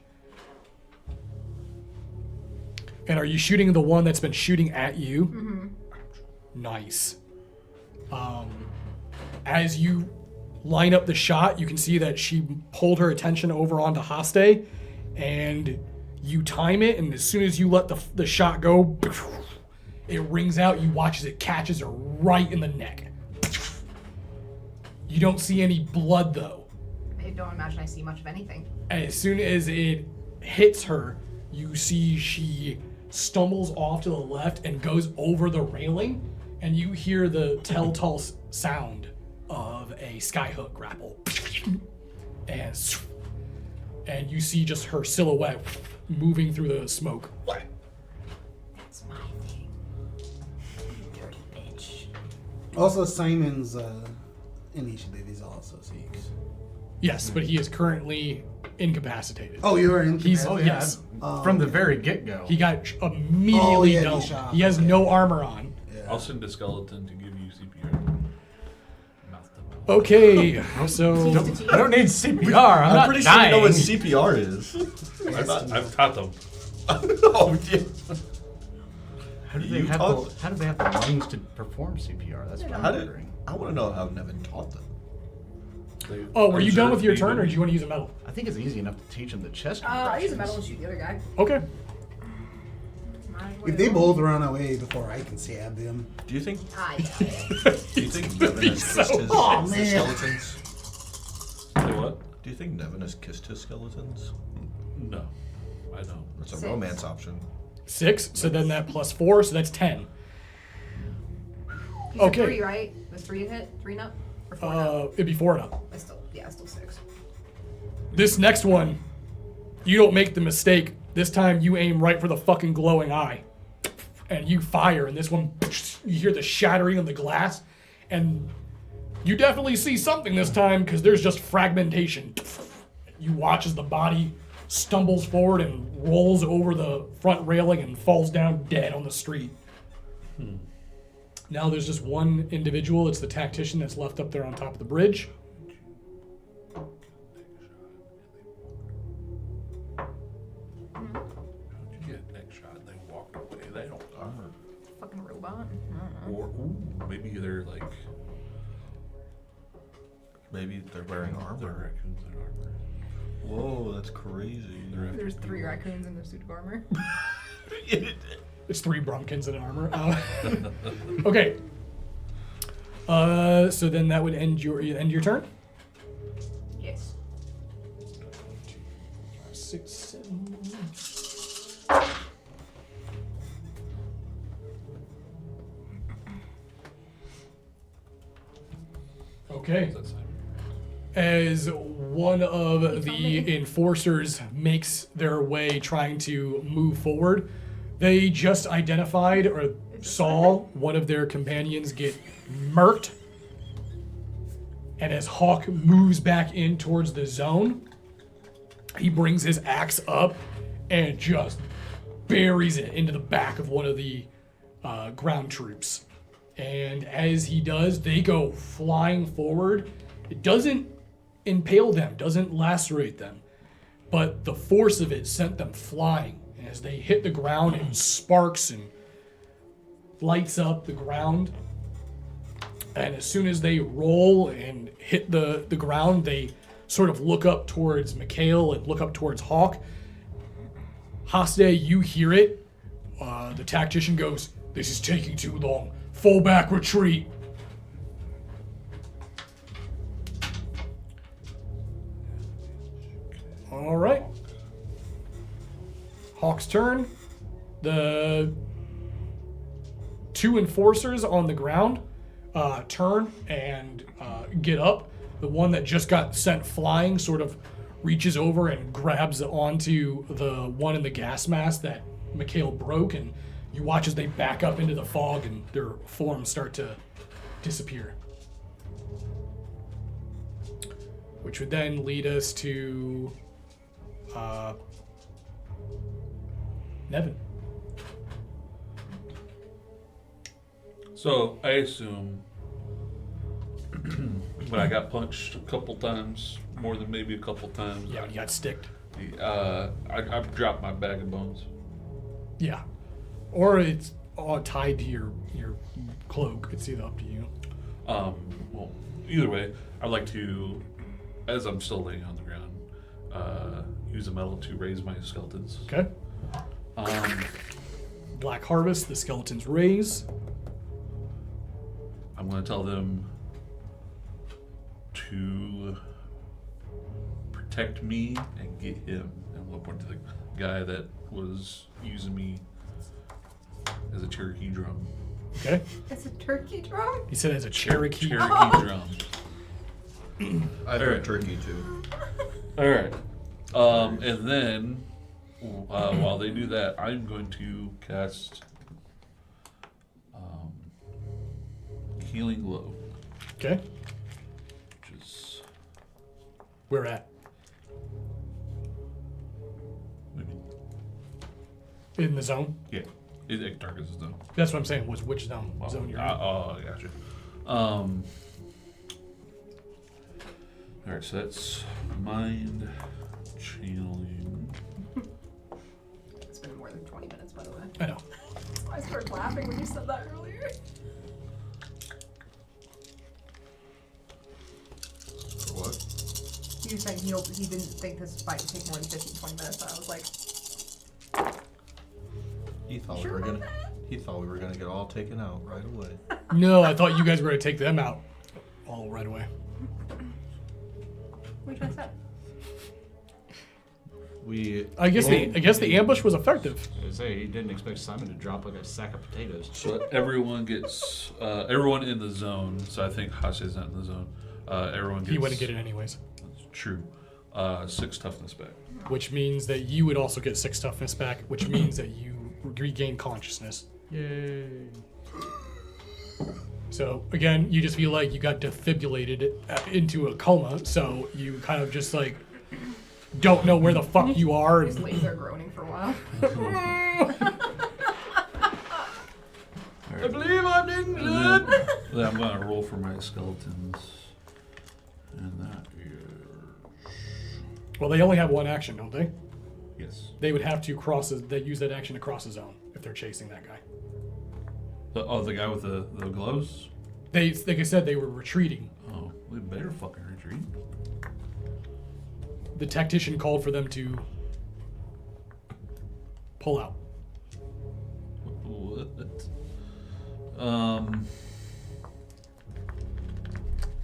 And are you shooting the one that's been shooting at you? Mm-hmm. Nice. As you line up the shot, you can see that she pulled her attention over onto Haste, and you time it, and as soon as you let the shot go, it rings out. You watch as it catches her right in the neck. You don't see any blood, though. I don't imagine I see much of anything. As soon as it hits her, you see she stumbles off to the left and goes over the railing, and you hear the telltale sound of a skyhook grapple. And you see just her silhouette moving through the smoke. That's my thing. Dirty bitch. Also, Simon's initiative is also 6. Yes, but he is currently incapacitated. Oh, you are in. He's Oh, yeah. yes. From the very get-go. He got immediately Oh, yeah, done. he shot. He has no armor on. I'll send a skeleton to give you CPR. Mouth to mouth. Okay, so I don't need CPR. I'm not pretty dying. sure you know what CPR is. I've taught them. Oh, yeah. How do You they have taught- how do they have the lungs to perform CPR? That's what How I'm did, wondering. I want to know how Nevin taught them. were you done with your turn, or do you want to use a medal? I think it's easy enough to teach them the chest I'll use a compressions. metal and shoot the other guy. Okay. If they both run away before I can stab them. Do you think? I doubt it. Do you think Nevin has kissed his, Oh, his man. skeletons? Say what? Do you think Nevin has kissed his skeletons? No, I don't. That's a 6. romance option. 6, so then that plus 4, so that's 10. You said Okay. 3, right? Was 3 a hit? 3 and up? Or 4 and up? It'd be 4 and up. I still 6. This next one, you don't make the mistake. This time you aim right for the fucking glowing eye. And you fire, and this one, you hear the shattering of the glass, and you definitely see something this time because there's just fragmentation. You watch as the body stumbles forward and rolls over the front railing and falls down dead on the street. Now there's just one individual. It's the tactician that's left up there on top of the bridge. You get next shot and they walk away. They don't armor. Fucking robot. I don't know. Or maybe they're like Maybe they're wearing they're armor. raccoons in armor. Whoa, that's crazy. There's 3 raccoons in their suit of armor. It's 3 Brumkins in armor. Okay. So then that would end your turn. Yes. 6, 7. Okay. That's Simon. As one of the enforcers makes their way trying to move forward, they just identified or saw one of their companions get murked. And as Hawk moves back in towards the zone, he brings his axe up and just buries it into the back of one of the ground troops. And as he does, they go flying forward. It doesn't impale them, doesn't lacerate them, but the force of it sent them flying. And as they hit the ground, it sparks and lights up the ground. And as soon as they roll and hit the ground, they sort of look up towards Mikhail and look up towards Hawk. Haste, you hear it. The tactician goes, "This is taking too long. Fall back, retreat." All right. Hawk's turn. The 2 enforcers on the ground turn and get up. The one that just got sent flying sort of reaches over and grabs onto the one in the gas mask that Mikhail broke, and you watch as they back up into the fog and their forms start to disappear. Which would then lead us to Nevin. So I assume when I got punched a couple times, more than maybe a couple times, Yeah, you got sticked. I dropped my bag of bones. Yeah. Or it's all tied to your cloak. It's either up to you. Well, either way, I'd like to, as I'm still laying on the ground, use a metal to raise my skeletons. Okay. Black Harvest, the skeletons raise. I'm going to tell them to protect me and get him. And we'll point to the guy that was using me as a Cherokee drum. Okay. It's a turkey drum? He said as a Cherokee. Cherokee drum. I heard turkey too. All right. And then, while they do that, I'm going to cast Healing Glow, Okay. which is Where at? maybe, In the zone? yeah, it darkens the zone. That's what I'm saying. Was which zone? Well, Zone you're in. oh, I gotcha. All right, so that's mind channeling. It's been more than 20 minutes, by the way. I know. I started laughing when you said that earlier. For what? You were saying he didn't think this fight would take more than 15, 20 minutes, and I was like, He thought Sure we were about gonna. that? He thought we were gonna get all taken out right away. No, I thought you guys were going to take them out all right away. what are you trying to say? I guess the ambush was effective. I was say he didn't expect Simon to drop like a sack of potatoes. So everyone gets, everyone in the zone. So I think Hasse's not in the zone. Everyone gets. He wouldn't get it anyways. True. 6 toughness back. Which means that you would also get 6 toughness back, which means that you regain consciousness. Yay. So again, you just feel like you got defibrillated into a coma, so you kind of just like don't know where the fuck you are. He's laser groaning for a while. I believe I'm injured. Then I'm going to roll for my skeletons. And that is. Well, they only have one action, don't they? Yes. They would have to they use that action to cross the zone if they're chasing that guy. The guy with the gloves? They, like I said, they were retreating. Oh, we better fucking retreat. The tactician called for them to pull out. What?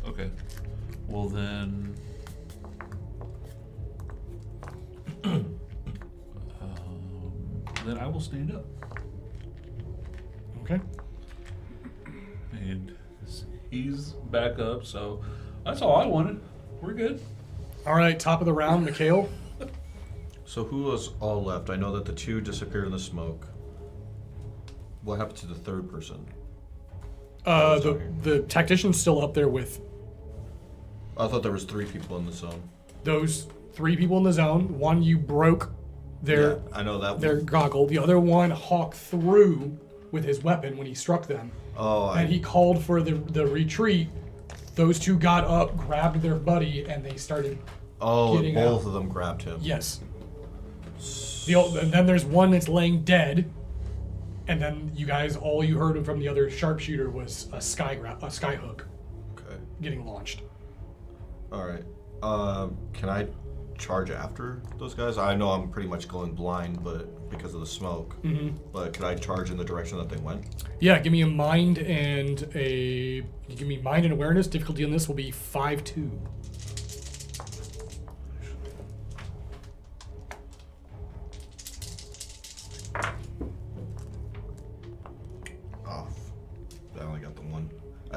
Okay. Well then. Then I will stand up. Okay. And he's back up, so that's all I wanted. We're good. All right, top of the round, Mikhail. So who was all left? I know that the 2 disappeared in the smoke. What happened to the 3rd person? The tactician's still up there with I thought there was 3 people in the zone. those 3 people in the zone. One you broke their Yeah, I know that. their goggle. The other one hawked through with his weapon when he struck them. Oh, And he called for the retreat. Those 2 got up, grabbed their buddy, and they started. getting both out. of them grabbed him. Yes. And then there's one that's laying dead. And then you guys, all you heard from the other sharpshooter was a sky hook Okay. getting launched. All right. Can I charge after those guys? I know I'm pretty much going blind, but because of the smoke. Mm-hmm. But could I charge in the direction that they went? Yeah, give me a mind and awareness. Difficulty on this will be 5-2.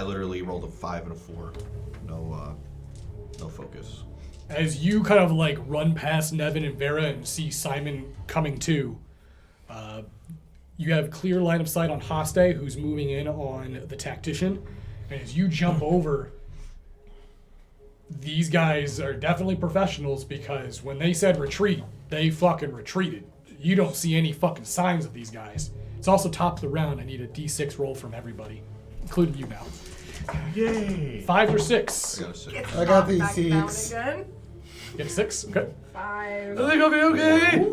literally rolled a 5 and a 4. No focus. As you kind of like run past Nevin and Vera and see Simon coming too, you have clear line of sight on Haste, who's moving in on the tactician. And as you jump over, these guys are definitely professionals because when they said retreat, they fucking retreated. You don't see any fucking signs of these guys. It's also top of the round. I need a d6 roll from everybody, including you now. Yay! 5 or 6. I got a 6. Get I got knocked back down 6. again. Get a 6? Okay. 5. I think I'll be okay.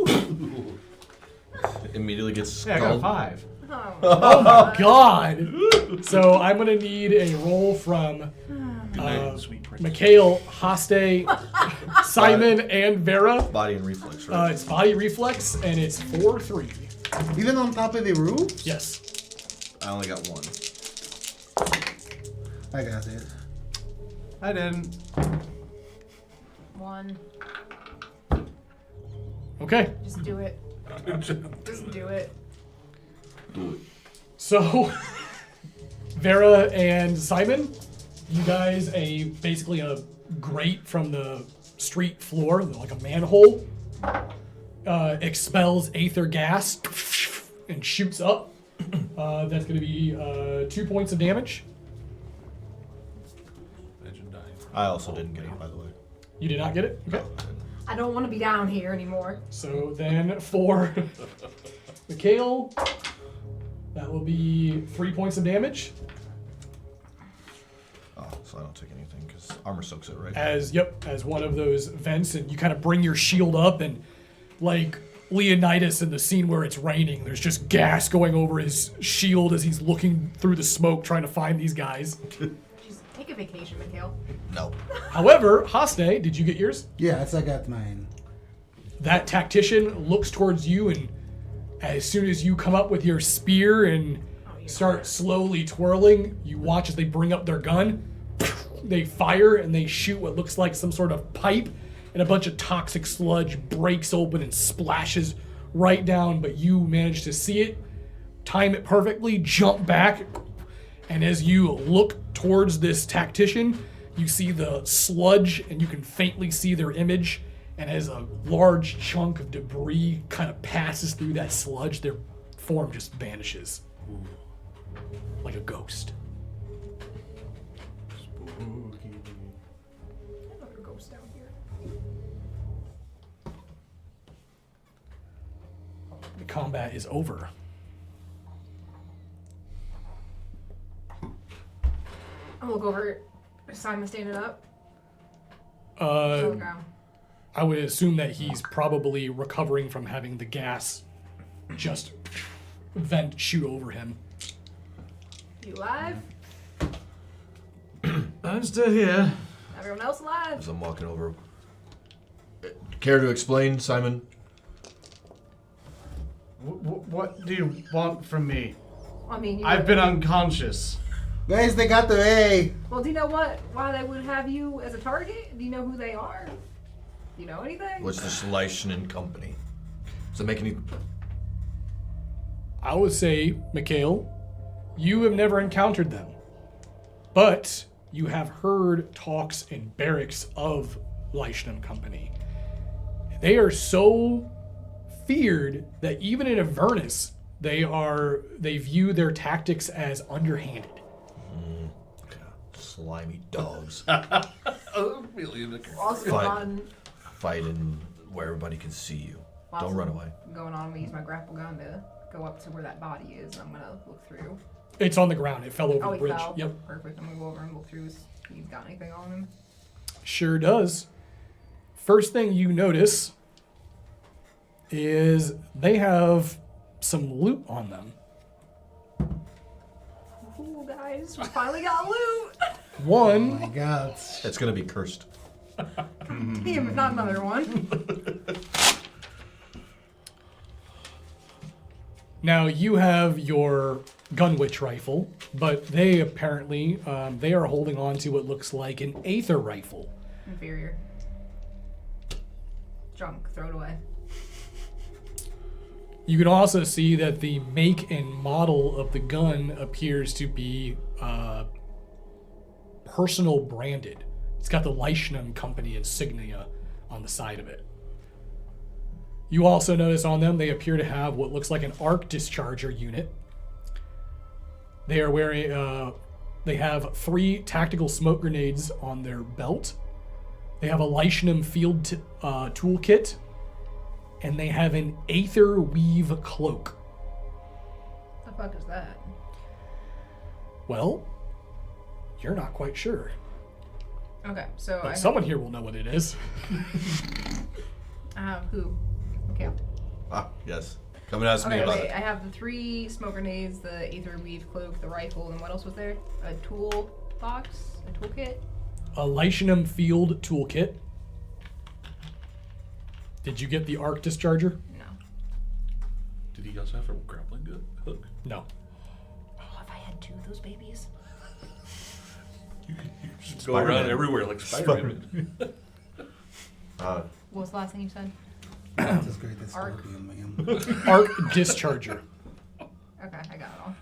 Immediately gets Yeah, I got a skulled. 5. Oh, Oh my god! So I'm gonna need a roll from Sweet prince. Mikhail, Haste, Simon, and Vera. Body and reflex, right? It's body reflex, and it's 4-3. Even on top of the roof? Yes. I only got 1. I got it. I didn't. 1. Okay. Just do it. Just do it. Do it. So, Vera and Simon, you guys basically a grate from the street floor, like a manhole, expels aether gas and shoots up. That's going to be 2 points of damage. Imagine dying. I also didn't get it, by the way. You did not get it? Okay. I don't want to be down here anymore. So then for Mikhail, that will be 3 points of damage. Oh, so I don't take anything because armor soaks it, right? As one of those vents, and you kind of bring your shield up, and like Leonidas in the scene where it's raining, there's just gas going over his shield as he's looking through the smoke trying to find these guys. Just take a vacation, Mikhail. No. However, Haste, did you get yours? Yes, I got mine. That tactician looks towards you, and as soon as you come up with your spear and start slowly twirling, you watch as they bring up their gun. They fire and they shoot what looks like some sort of pipe, and a bunch of toxic sludge breaks open and splashes right down, but you manage to see it, time it perfectly, jump back, and as you look towards this tactician, you see the sludge and you can faintly see their image, and as a large chunk of debris kind of passes through that sludge, their form just vanishes. Like a ghost. Another ghost down here. The combat is over. I'll look over. Is Simon standing up? Uh, Okay. I would assume that he's probably recovering from having the gas just vent shoot over him. You alive? I'm still here. Everyone else alive? As I'm walking over. Care to explain, Simon? What do you want from me? I mean, I've been unconscious. Guys, they got the A. Well, do you know why they would have you as a target? Do you know who they are? Do you know anything? What's this Lycian and Company? Does it make any... I would say, Mikhail, you have never encountered them, but you have heard talks in barracks of Lycian Company. They are so feared that even in Avernus, they view their tactics as underhanded. Slimy dogs. What's going on? Fighting where everybody can see you. Don't run away. Going on, I'm gonna use my grapple gun to go up to where that body is. I'm gonna look through. It's on the ground. It fell over Oh, the he bridge. fell. Yep. Perfect. I'm gonna go over and look through. He's got anything on him? Sure does. First thing you notice is they have some loot on them. Ooh, guys, we finally got loot. Oh One, my god. It's gonna be cursed. Damn it, not another one. now you have your gunwitch rifle, but they apparently, they are holding on to what looks like an aether rifle. Inferior. Junk. Throw it away. You can also see that the make and model of the gun appears to be personal branded. It's got the Leichnam Company insignia on the side of it. You also notice on them they appear to have what looks like an arc discharger unit. They are wearing. They have 3 tactical smoke grenades on their belt. They have a Leichnam field toolkit, and they have an Aether Weave cloak. The fuck is that? Well, you're not quite sure. Okay, so But someone here will know what it is. Who? Okay. Ah, yes. Come and ask me Okay, about wait. it. I have the 3 smoke grenades, the Aether Weave cloak, the rifle, and what else was there? A tool box? A toolkit? A Leichnam field toolkit. Did you get the arc discharger? No. Did he also have a grappling hook? No. Oh, if I had 2 of those babies. You just go around everywhere like Spider-Man. What was the last thing you said? That's as great as Arc. Scorpion, man. Arc discharger. Okay, I got it all.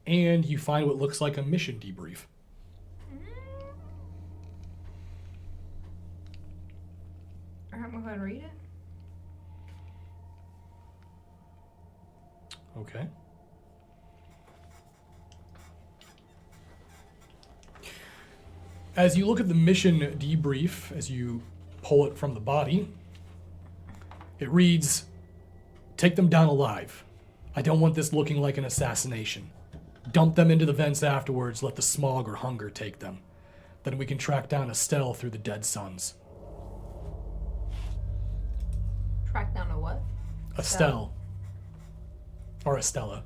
And you find what looks like a mission debrief. Alright, I'm gonna go ahead and read it. Okay. As you look at the mission debrief, as you pull it from the body, it reads, "Take them down alive. I don't want this looking like an assassination. Dump them into the vents afterwards, let the smog or hunger take them. Then we can track down Estelle through the dead suns." Track down a what? Estelle. Or Estella.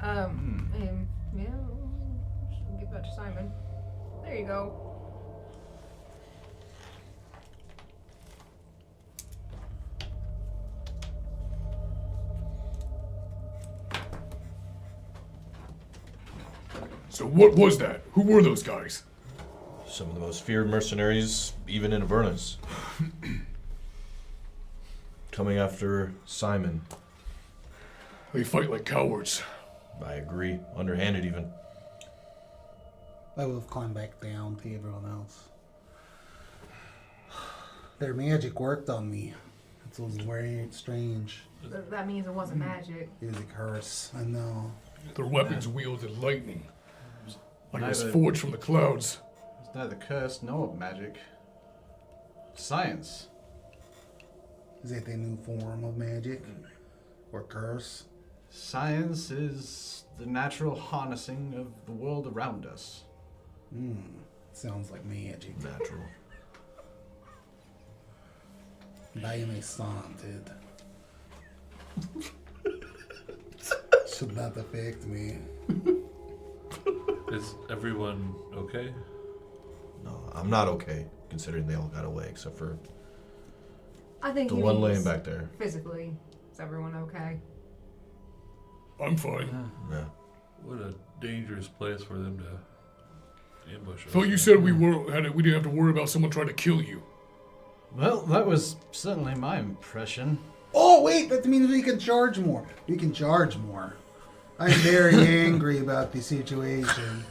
Yeah, should give that to Simon. There you go. So what was that? Who were those guys? Some of the most feared mercenaries, even in Avernus. Coming after Simon. They fight like cowards. I agree. Underhanded, even. I will have climbed back down to everyone else. Their magic worked on me. It was very strange. That means it wasn't magic. It was a curse. I know. Their weapons wielded lightning. Like it was Neither- forged from the clouds. It's neither curse nor magic. Science. Is it a new form of magic? Or curse? Science is the natural harnessing of the world around us. Sounds like magic. Natural. By my slanted. Should not affect me. Is everyone okay? No, I'm not okay, considering they all got away, except for I think the he one means laying back there. physically. Is everyone okay? I'm fine. Yeah. What a dangerous place for them to ambush us. Thought you said we didn't have to worry about someone trying to kill you. Well, that was certainly my impression. Oh, wait! That means we can charge more. We can charge more. I'm very angry about the situation.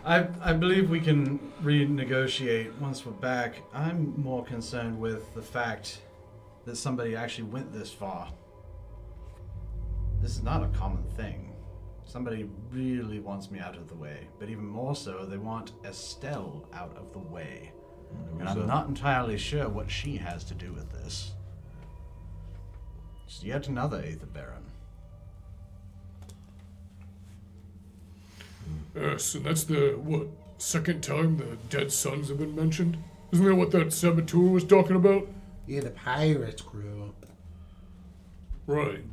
I believe we can renegotiate once we're back. I'm more concerned with the fact that somebody actually went this far. This is not a common thing. Somebody really wants me out of the way, but even more so, they want Estelle out of the way. And I'm not entirely sure what she has to do with this. It's yet another Aether Baron. Yes, and that's the, second time the dead sons have been mentioned? Isn't that what that saboteur was talking about? Yeah, the pirate crew. Right.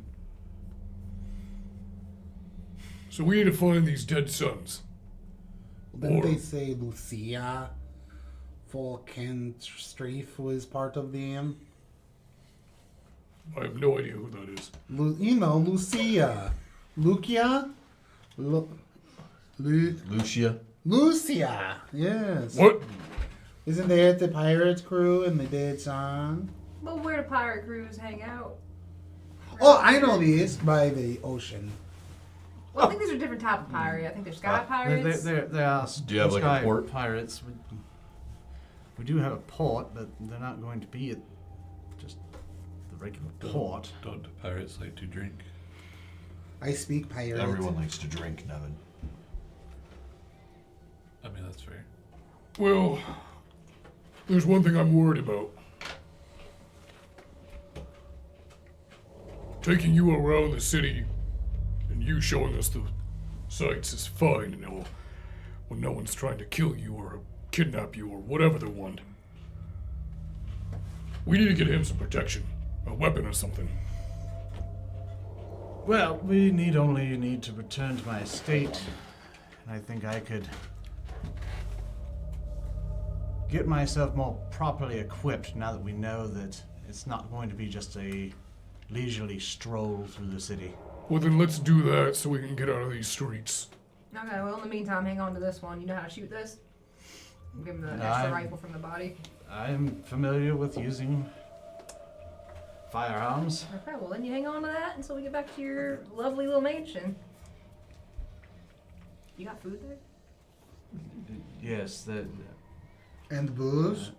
So we need to find these dead sons. Didn't Or- they say Lucia Streif was part of them? I have no idea who that is. Lucia. Lucia? Lucia. Lucia. Yes. What? Isn't there the Pirates crew in the dead song? Well, where do pirate crews hang out? Oh, I know these by the ocean. Well, I think these are different type of pirate. I think they're sky pirates. They are. Do you have, like, a sky port? Pirates. We do have a port, but they're not going to be at just the regular port. Don't pirates like to drink? I speak pirate. Everyone likes to drink, Nevin. I mean, that's fair. Well, there's one thing I'm worried about. Taking you around the city and you showing us the sights is fine, you know, when no one's trying to kill you or kidnap you or whatever they want. We need to get him some protection, a weapon or something. Well, we only need to return to my estate, and I think I could get myself more properly equipped now that we know that it's not going to be just a leisurely stroll through the city. Well, then let's do that so we can get out of these streets. Okay, well, in the meantime, hang on to this one. You know how to shoot this? Give him the extra rifle from the body. I'm familiar with using firearms. Okay, well, then you hang on to that until we get back to your lovely little mansion. You got food there? Yes, And the booze?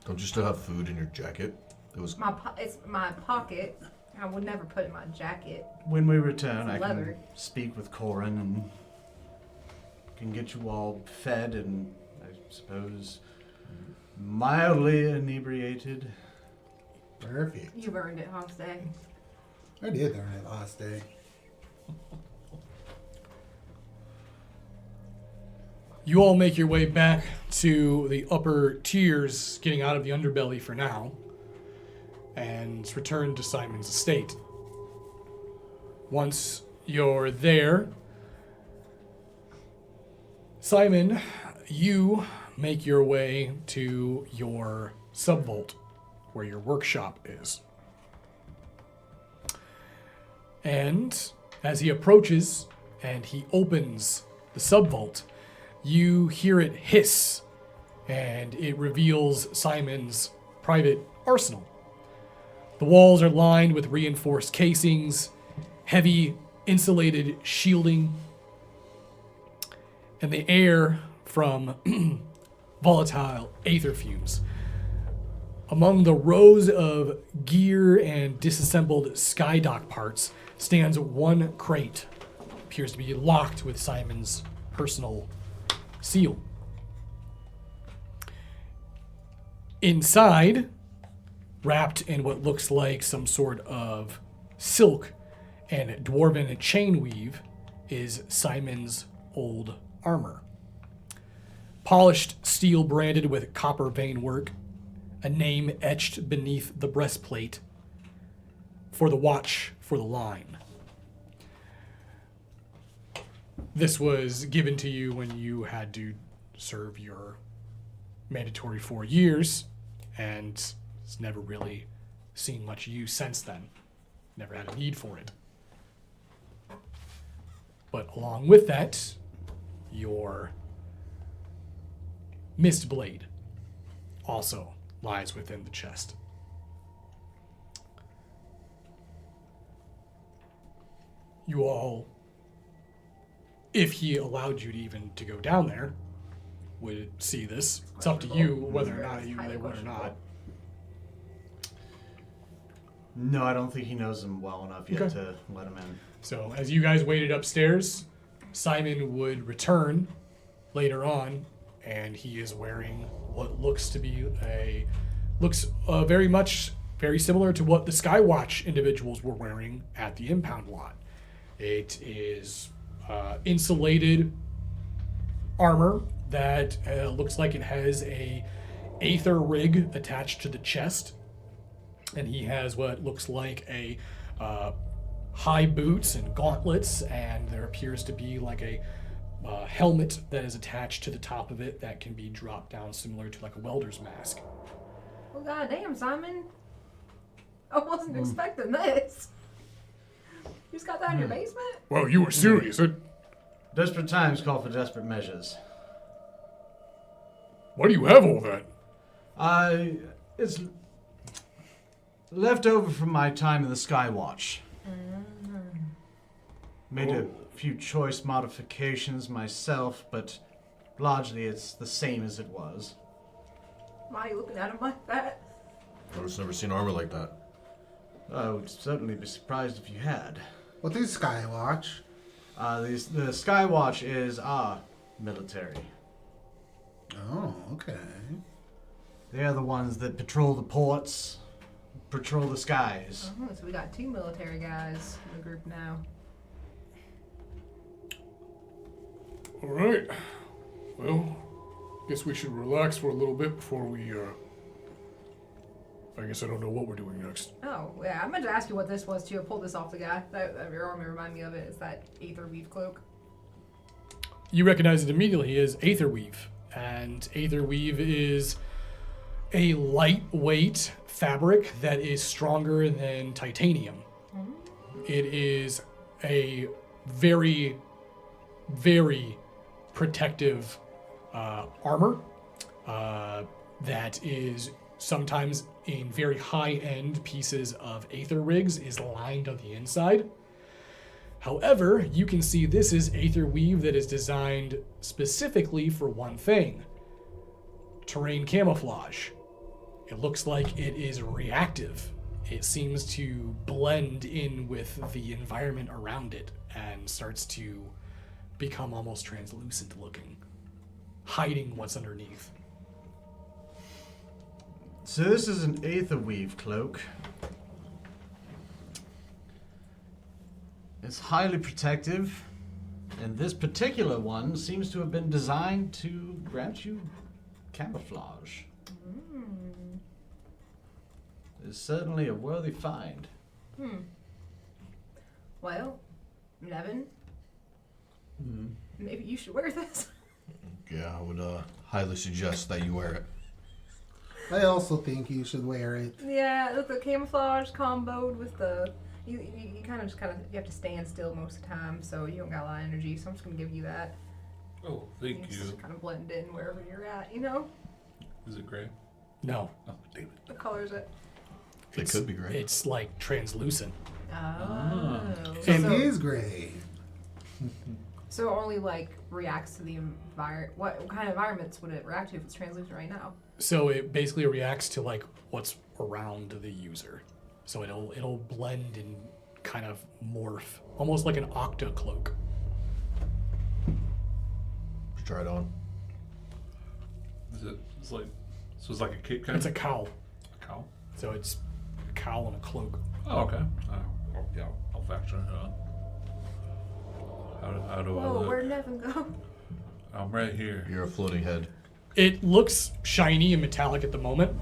Don't you still have food in your jacket? It was. It's my pocket. I would never put it in my jacket. when we return, I Leather. can speak with Corin and can get you all fed and, I suppose, mildly inebriated. Perfect. You've earned it, Hofstad. I did earn it last day. You all make your way back to the upper tiers, getting out of the underbelly for now, and return to Simon's estate. Once you're there, Simon, you make your way to your subvault, where your workshop is. And as he approaches and he opens the subvault, you hear it hiss, and it reveals Simon's private arsenal. The walls are lined with reinforced casings, heavy insulated shielding, and the air from volatile aether fumes. Among the rows of gear and disassembled skydock parts stands one crate. Appears to be locked with Simon's personal seal. Inside, wrapped in what looks like some sort of silk and dwarven chain weave, is Simon's old armor. Polished steel branded with copper vein work, a name etched beneath the breastplate, for the watch for the line. This was given to you when you had to serve your mandatory 4 years, and it's never really seen much use since then. Never had a need for it. But along with that, your mist blade also lies within the chest. You all, if he allowed you to even to go down there, would see this. It's up to you whether or not they would or not. No, I don't think he knows them well enough yet Okay. to let him in. So as you guys waited upstairs, Simon would return later on, and he is wearing what looks to be very similar to what the Skywatch individuals were wearing at the impound lot. It is insulated armor that looks like it has a aether rig attached to the chest, and he has what looks like a high boots and gauntlets, and there appears to be like a helmet that is attached to the top of it that can be dropped down, similar to like a welder's mask. Well, goddamn, Simon. I wasn't expecting this. You just got that in your basement? Wow, you were serious. Desperate times call for desperate measures. Why do you have all that? It's left over from my time in the Skywatch. Made a few choice modifications myself, but largely it's the same as it was. Why are you looking at him like that? I've just never seen armor like that. I would certainly be surprised if you had. What is Skywatch? The Skywatch is our military. Oh, okay. They are the ones that patrol the ports, patrol the skies. Oh, so we got 2 military guys in the group now. All right. Well, guess we should relax for a little bit before we, I guess I don't know what we're doing next. Oh, yeah, I meant to ask you what this was too. I pulled this off the guy. That your arm remind me of it. It's that Aether Weave cloak. You recognize it immediately as Aetherweave. And Aetherweave is a lightweight fabric that is stronger than titanium. It is a very, very protective armor that is sometimes in very high-end pieces of Aether rigs is lined on the inside. However, you can see this is Aether Weave that is designed specifically for one thing: terrain camouflage. It looks like it is reactive. It seems to blend in with the environment around it and starts to become almost translucent looking, hiding what's underneath. So this is an Aether Weave cloak. It's highly protective, and this particular one seems to have been designed to grant you camouflage. It's certainly a worthy find. Well, Nevin, maybe you should wear this. Yeah, I would highly suggest that you wear it. I also think you should wear it. Yeah, with the camouflage comboed with the you kind of you have to stand still most of the time, so you don't got a lot of energy. So I'm just gonna give you that. Oh, thank you. Just kind of blend in wherever you're at, you know. Is it gray? No, Oh, damn it. What color is it? It could be great. It's like translucent. Oh. It So, is gray. so it only like reacts to the environment. What kind of environments would it react to if it's translucent right now? So it basically reacts to like what's around the user. So it'll blend and kind of morph, almost like an octa cloak. Try it on. Is it? It's like. So it's like a cape kind It's a cowl. a cow. So it's a cowl and a cloak. Oh, okay. Yeah, I'll factor it on. How do I Whoa, look? where'd Nevin go? I'm right here. You're a floating head. It looks shiny and metallic at the moment.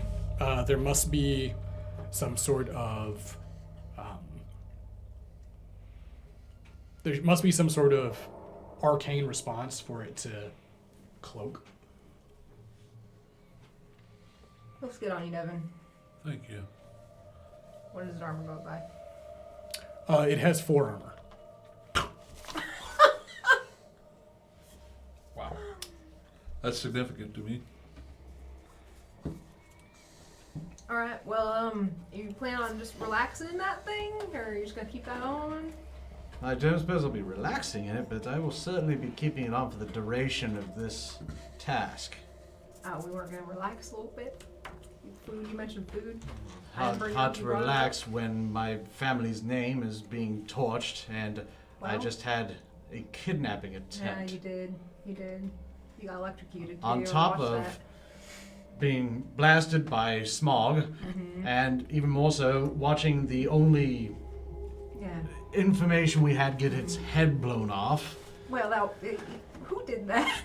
There must be some sort of arcane response for it to cloak. Looks good on you, Nevin. Thank you. What does his armor go by? It has 4 armor. Wow. That's significant to me. All right. Well, you plan on just relaxing in that thing, or are you just gonna keep that on? I don't suppose I'll be relaxing in it, but I will certainly be keeping it on for the duration of this task. Oh, we weren't gonna relax a little bit. Food. You mentioned food. I didn't bring it Hard up, to you brought it up. relax when my family's name is being torched, and I Well. just had a kidnapping Yeah, attempt. you did. You did. You got electrocuted. On You top watched of that. being blasted by smog, Mm-hmm. and even more so, watching the only Yeah. information we had get its head blown off. Well, who did that?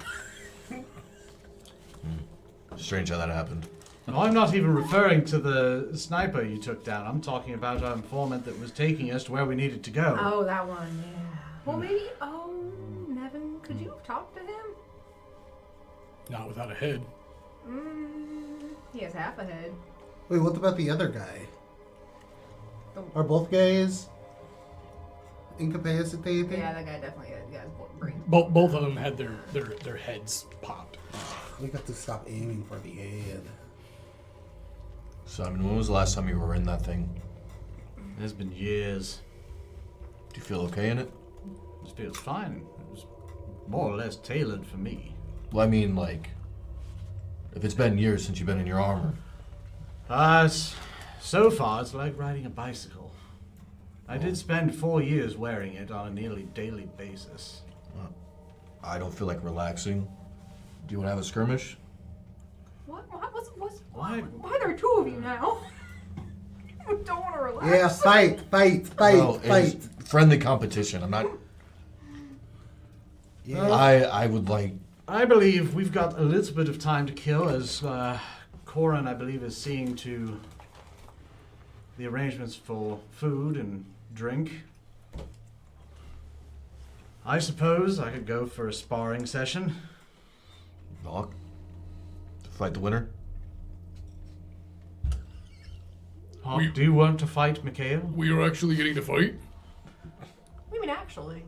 Strange how that happened. No, I'm not even referring to the sniper you took down. I'm talking about our informant that was taking us to where we needed to go. Oh, that one. Yeah. Well, maybe. Oh, Nevin, could you have talked to him? Not without a head. He has half a head. Wait, what about the other guy? The- Are both gays? incapacitated? Yeah, that guy definitely got his brain. Both of them had their heads popped. We got to stop aiming for the head. Simon, when was the last time you were in that thing? It's been years. Do you feel okay in it? It feels fine. It was more or less tailored for me. Well, I mean, like, if it's been years since you've been in your armor. So far, it's like riding a bicycle. I did spend 4 years wearing it on a nearly daily basis. I don't feel like relaxing. Do you want to have a skirmish? What? Why? Why are there two of you now? I don't want to relax. Yeah, fight. Well, it's friendly competition. I'm not. Yeah. I would like. I believe we've got a little bit of time to kill as Corin, I believe, is seeing to the arrangements for food and drink. I suppose I could go for a sparring session. Hawk. Fight the winner. Hawk, do you want to fight Mikhail? We are actually getting to fight? What do you mean actually?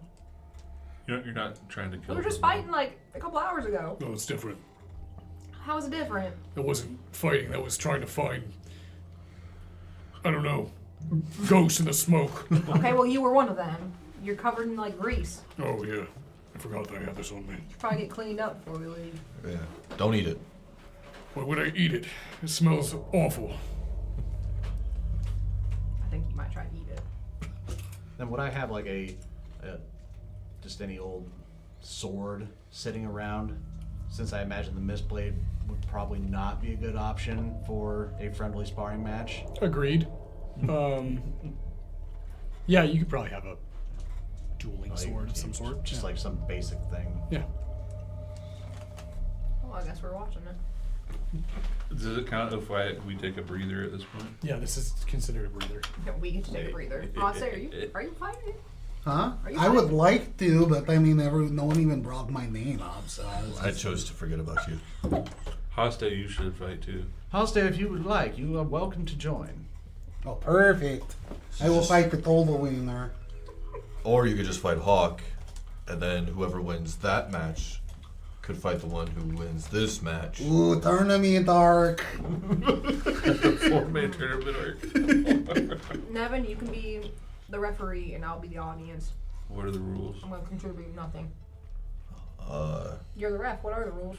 You're not trying to kill. We were just someone. fighting like a couple hours ago. No, it's different. How is it different? That wasn't fighting, that was trying to find, I don't know, ghosts in the smoke. Okay, well you were one of them. You're covered in like grease. Oh, yeah. I forgot that I had this on me. Should probably get cleaned up before we leave. Yeah. Don't eat it. Why would I eat it? It smells awful. I think you might try to eat it. Then would I have like a just any old sword sitting around? Since I imagine the Mistblade would probably not be a good option for a friendly sparring match. Agreed. Yeah, you could probably have a dueling Like, sword of some sort. Just Yeah. like some basic thing. Yeah. Well, I guess we're watching it. Does it count if we take a breather at this point? Yeah, this is considered a breather. We get to take a breather. Honestly, are you fighting? Huh? Are you I would fighting? like to, but I mean, no one even brought my name up, so I chose to forget about you. Hosta, you should fight too. Halstead, if you would like, you are welcome to join. Oh, perfect. I will fight the Tollwiener. Or you could just fight Hawk, and then whoever wins that match could fight the one who wins this match. Ooh, tournament arc. 4-man tournament arc. Nevin, you can be the referee and I'll be the audience. What are the rules? I'm going to contribute nothing. Uh, You're the ref. What are the rules?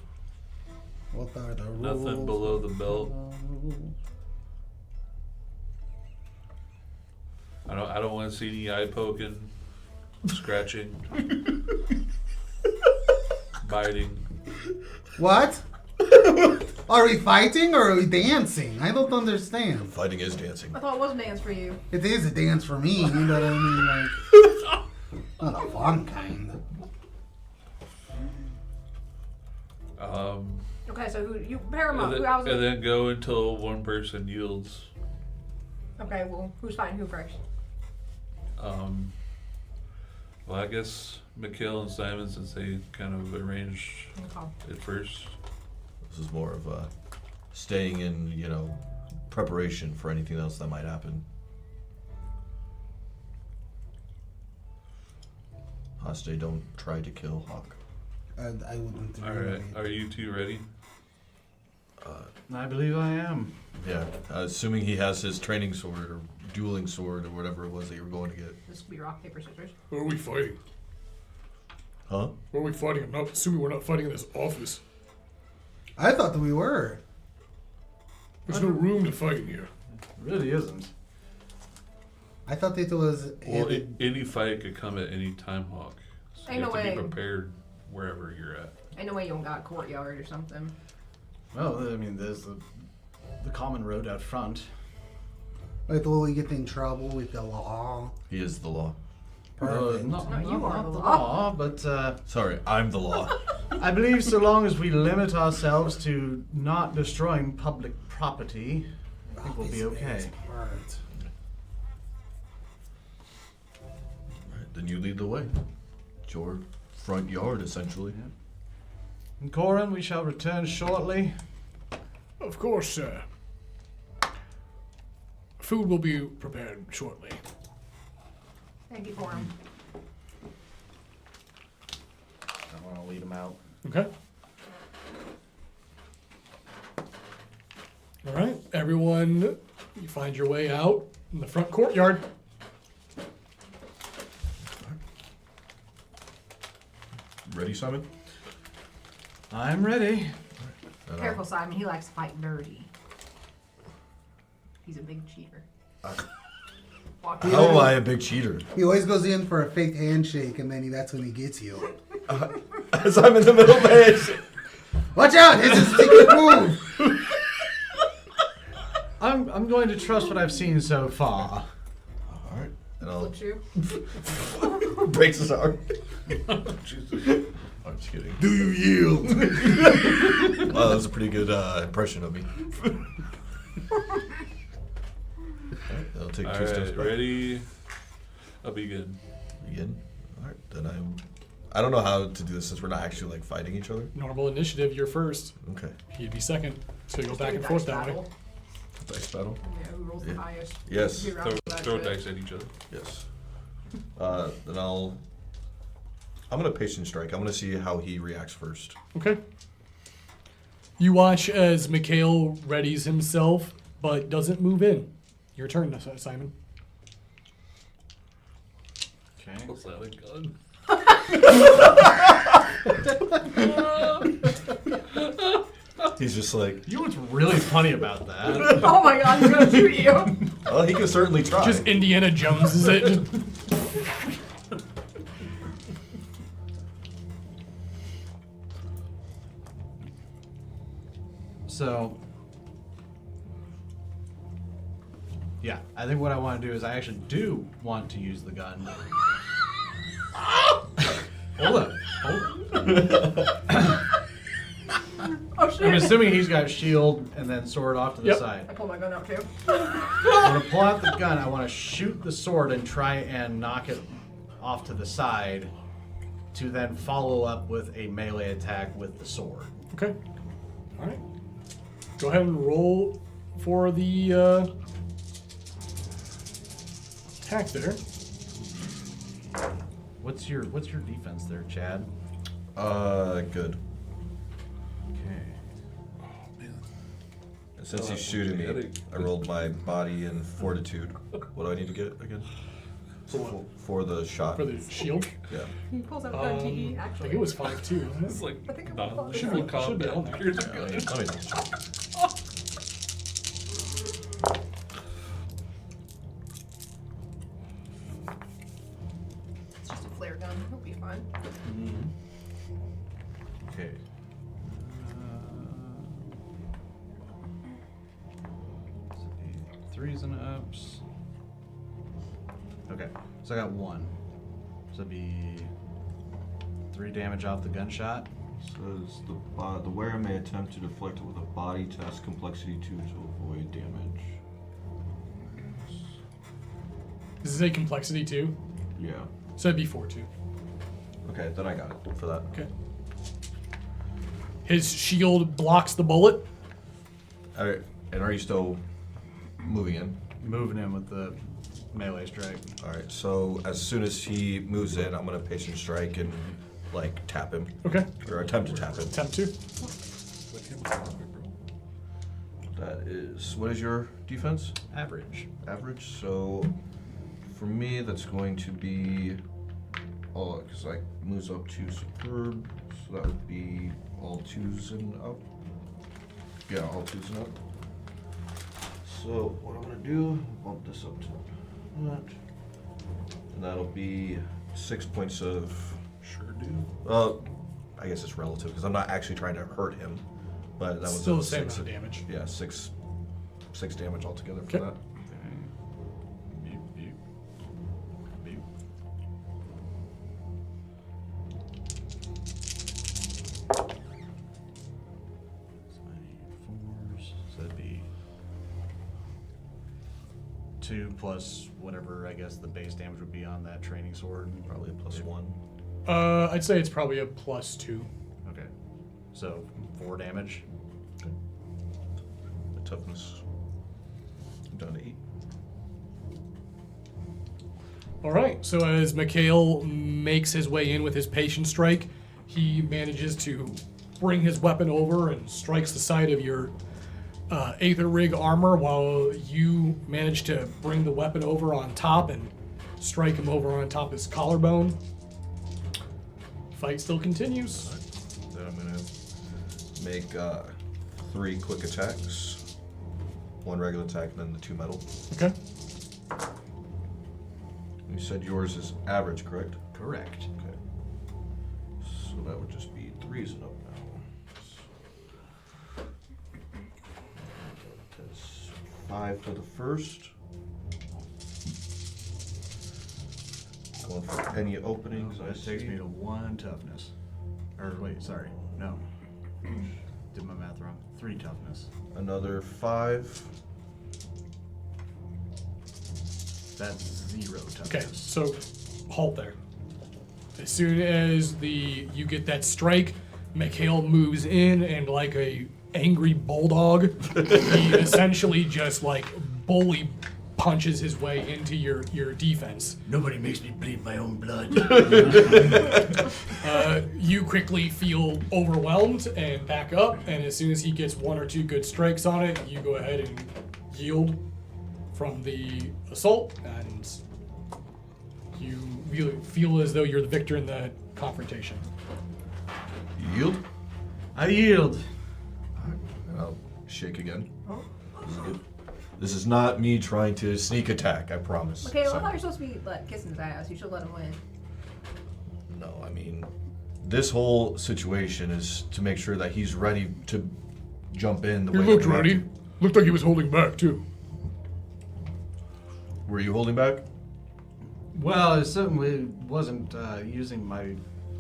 What are the rules? Nothing below the belt. I don't want to see any eye poking, scratching, biting. What? Are we fighting or are we dancing? I don't understand. fighting is dancing. I thought it was a dance for you. It is a dance for me, but I mean, like, not a fun kind. Okay, so who you pair them up? And, Who how's and it? then go until one person yields. Okay, well, who's fighting who first? Well, I guess Mikhail and Simon, since they kind of arranged Okay. it first. This is more of staying in, preparation for anything else that might happen. Haste, don't try to kill Hawk. I wouldn't do All right, it. are you two ready? I believe I am. Yeah, assuming he has his training sword or dueling sword or whatever it was that you were going to get. This could be rock, paper, scissors. Where are we fighting? Huh? Where are we fighting? I'm not assuming we're not fighting in this office. I thought that we were. There's no room to fight in here. Really isn't. I thought it was. Well, any fight could come at any time, Hawk. So Ain't you no have to way. be prepared wherever you're at. Ain't no way you don't got a courtyard or something. Well, I mean, there's the common road out front. Like, will we get in trouble with the law? He is the law. Perfect. No, you are the the law. law, but Sorry, I'm the law. I believe so long as we limit ourselves to not destroying public property, I think we'll be okay. Part. Right, then you lead the way. It's your front yard, essentially. And Corin, we shall return shortly. Of course, sir. Food will be prepared shortly. Thank you for him. him out. Okay. All right, everyone, you find your way out in the front courtyard. Ready, Simon? I'm ready. Careful, Simon. He likes to fight dirty. He's a big cheater. Walk How am I a big cheater? He always goes in for a fake handshake, and then that's when he gets you. As I'm in the middle of it. Watch out! It's a secret move! I'm going to trust what I've seen so far. Alright. And I'll Flip you. breaks his arm. Jesus. I'm just kidding. Do you yield? Wow, that was a pretty good impression of me. Alright, I'll take two steps Alright, back. ready? I'll begin. Begin. Alright, then I don't know how to do this since we're not actually like fighting each other. Normal initiative, you're first. Okay. He'd be second. So you go back and Dice forth that way. battle. Dice battle. Yeah, who rolls the Yeah. highest? Yes. Two rounds Throw of that dice shit. at each other. Yes. Then I'm gonna patient strike. I'm gonna see how he reacts first. Okay. You watch as Mikhail readies himself, but doesn't move in. Your turn, Simon. Okay. What's that, a gun? He's just like, You know what's really funny about that? Oh my god, he's gonna shoot you. well, he can certainly try. Just Indiana Jones, is it? Just, So, yeah, I think what I want to do is I actually do want to use the gun. Hold up. Oh shit. I'm assuming he's got shield and then sword off to the Yep. side. I pull my gun out too. I want to pull out the gun. I want to shoot the sword and try and knock it off to the side to then follow up with a melee attack with the sword. okay. All right. Go ahead and roll for the attack there. What's your defense there, Chad? Good. Okay. And since Oh, he's shooting me, pathetic. I rolled my body and fortitude. What do I need to get again? For the shot. For the shield. Yeah. He pulls out the gun. He I actually. think it was 5-2, wasn't It's it? like I think it non was- Should be- should be on there. Here's a Yeah, gun. let me double check. It's just a flare gun. He'll be fine. Okay. So the threes and ups. Okay, so I got one. So it'd be 3 damage off the gunshot. Says the wearer may attempt to deflect it with a body test, complexity 2 to avoid damage. Does it say complexity 2? Yeah. So it'd be 4-2. Okay, then I got it for that. Okay. His shield blocks the bullet. Alright, and are you still moving in? Moving in with the melee strike. Alright, so as soon as he moves in, I'm gonna patient strike and like tap him. Okay. Or attempt to tap him. Attempt to. That is, what is your defense? Average. Average. So for me, that's going to be, because I moves up to superb, so that would be all 2s and up. Yeah, all 2s and up. So what I'm gonna do, bump this up to that, and that'll be 6 points of. Sure do. I guess it's relative because I'm not actually trying to hurt him, but that was Still a the same 6 amount of damage. Yeah, six damage altogether for Okay. that. Beep, beep. Beep. So I need 4s. So that'd be 2 plus whatever I guess the base damage would be on that training sword. Probably a +1. I'd say it's probably a +2. Okay. So 4 damage. The toughness down to 8. All right. So as Mikhail makes his way in with his patient strike, he manages to bring his weapon over and strikes the side of your Aether Rig armor while you manage to bring the weapon over on top and strike him over on top of his collarbone. Fight still continues. Then I'm gonna make 3 quick attacks, 1 regular attack, and then the 2 metal. Okay. You said yours is average, correct? Correct. Okay. So that would just be 3s and up now. That's 5 for the first. Going for any openings I That see. takes me to 1 toughness. Or wait, sorry. No. Did my math wrong. 3 toughness. Another 5. That's 0 toughness. Okay, so halt there. As soon as you get that strike, Mikhail moves in and like a angry bulldog, he essentially just like bully punches his way into your defense. Nobody makes me bleed my own blood. You quickly feel overwhelmed and back up, and as soon as he gets 1 or 2 good strikes on it, you go ahead and yield from the assault, and you really feel as though you're the victor in the confrontation. Yield. I yield. And I'll shake again. This is good. This is not me trying to sneak attack, I promise. Okay, well, I So- thought you were supposed to be like kissing his ass. You should let him win. No, I mean, this whole situation is to make sure that he's ready to jump in the He way looked we want ready. to. Looked like he was holding back, too. Were you holding back? Well, I certainly wasn't using my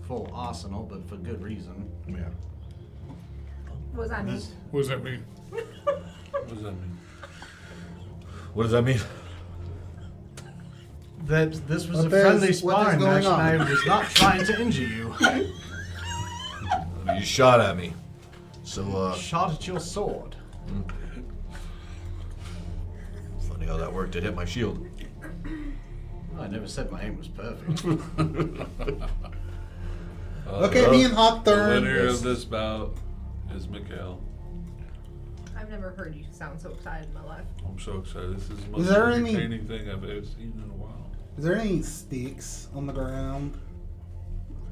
full arsenal, but for good reason. Yeah. What does that mean? What does that mean? What does that mean? What does that mean? That this was What a friendly is sparring going match, and I on? was not trying to injure you. You shot at me. So, Shot at your sword. funny how that worked. It hit my shield. I never said my aim was perfect. Okay, me and Hawk The turn. winner of this bout is Mikhail. I've never heard you sound so excited in my life. I'm so excited. This is the most there any- entertaining thing I've ever seen in a while. Is there any sticks on the ground?